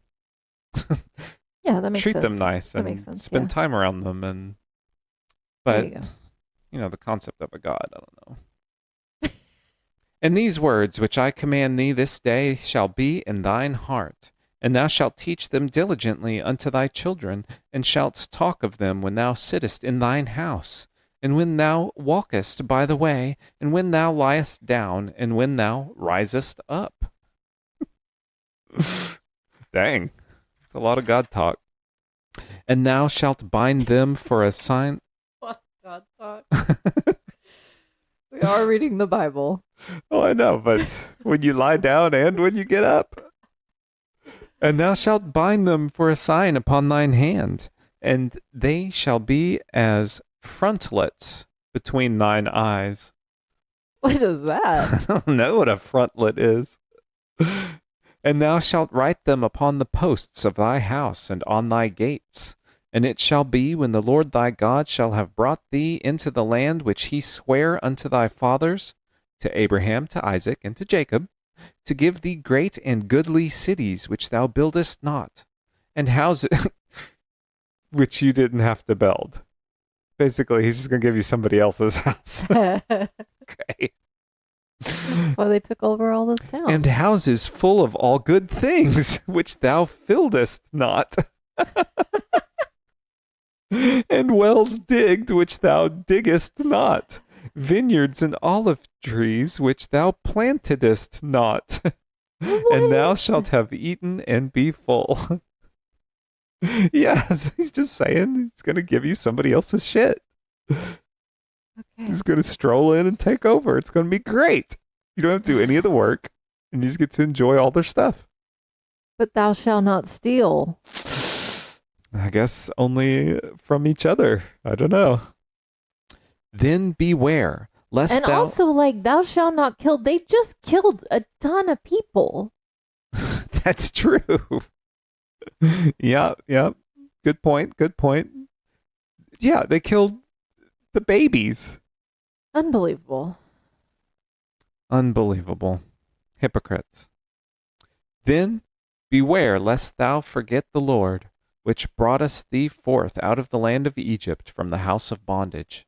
Yeah, that makes treat sense. them nice That and makes sense, spend time around them There you go. the concept of a God, I don't know. And these words which I command thee this day shall be in thine heart, and thou shalt teach them diligently unto thy children, and shalt talk of them when thou sittest in thine house, and when thou walkest by the way, and when thou liest down, and when thou risest up. Dang. It's a lot of God talk. And thou shalt bind them for a sign. What God talk? We are reading the Bible. Oh, I know, but when you lie down and when you get up. And thou shalt bind them for a sign upon thine hand, and they shall be as frontlets between thine eyes. What is that? I don't know what a frontlet is. And thou shalt write them upon the posts of thy house and on thy gates. And it shall be, when the Lord thy God shall have brought thee into the land which he sware unto thy fathers, to Abraham, to Isaac, and to Jacob, to give thee great and goodly cities which thou buildest not, and houses which you didn't have to build. Basically, he's just going to give you somebody else's house. Okay. That's why they took over all those towns. And houses full of all good things, which thou fillest not. And wells digged, which thou diggest not. Vineyards and olive trees, which thou plantedest not. And thou shalt have eaten and be full. Yes, he's just saying he's going to give you somebody else's shit. Okay. He's going to stroll in and take over. It's going to be great. You don't have to do any of the work, and you just get to enjoy all their stuff. But thou shalt not steal. I guess only from each other. I don't know. Then beware, lest And thou... also, like, thou shalt not kill. They just killed a ton of people. That's true. Yeah. Good point. Yeah, they killed the babies. Unbelievable. Hypocrites. Then beware, lest thou forget the Lord, which broughtest thee forth out of the land of Egypt from the house of bondage.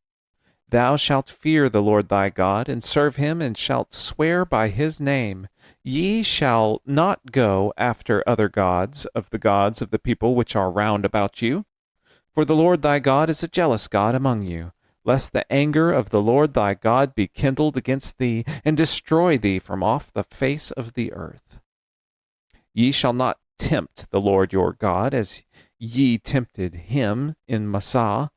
Thou shalt fear the Lord thy God, and serve him, and shalt swear by his name. Ye shall not go after other gods of the people which are round about you. For the Lord thy God is a jealous God among you, lest the anger of the Lord thy God be kindled against thee, and destroy thee from off the face of the earth. Ye shall not tempt the Lord your God, as ye tempted him in Massah.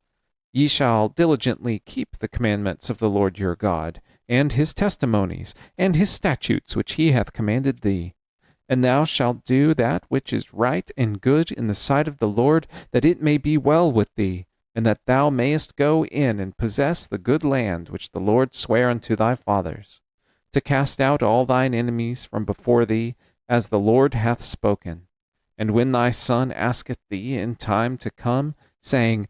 Ye shall diligently keep the commandments of the Lord your God, and his testimonies, and his statutes which he hath commanded thee. And thou shalt do that which is right and good in the sight of the Lord, that it may be well with thee, and that thou mayest go in and possess the good land which the Lord sware unto thy fathers, to cast out all thine enemies from before thee, as the Lord hath spoken. And when thy son asketh thee in time to come, saying,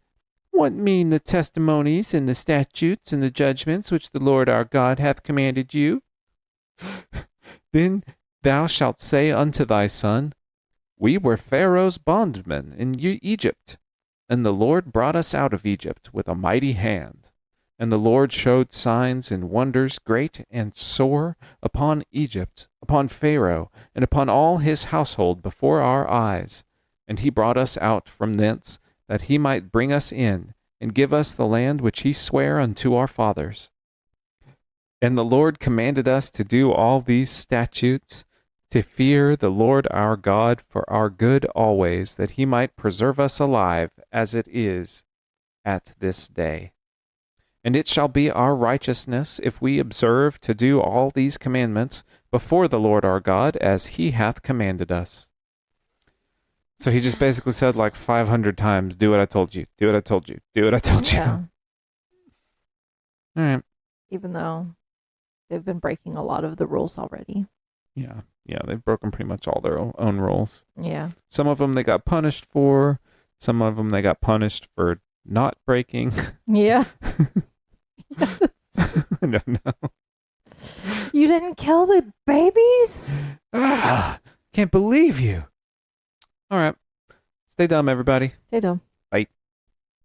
What mean the testimonies and the statutes and the judgments which the Lord our God hath commanded you? Then Thou shalt say unto thy son, We were Pharaoh's bondmen in Egypt, and the Lord brought us out of Egypt with a mighty hand. And the Lord showed signs and wonders great and sore upon Egypt, upon Pharaoh, and upon all his household before our eyes. And he brought us out from thence, that he might bring us in, and give us the land which he sware unto our fathers. And the Lord commanded us to do all these statutes, to fear the Lord our God for our good always, that he might preserve us alive, as it is at this day. And it shall be our righteousness, if we observe to do all these commandments before the Lord our God, as he hath commanded us. So he just basically said like 500 times, do what I told you, do what I told you, do what I told you. Yeah. All right. Even though they've been breaking a lot of the rules already. Yeah, they've broken pretty much all their own rules. Yeah. Some of them they got punished for, some of them they got punished for not breaking. Yeah. I don't know. You didn't kill the babies? Can't believe you. All right. Stay dumb, everybody. Stay dumb.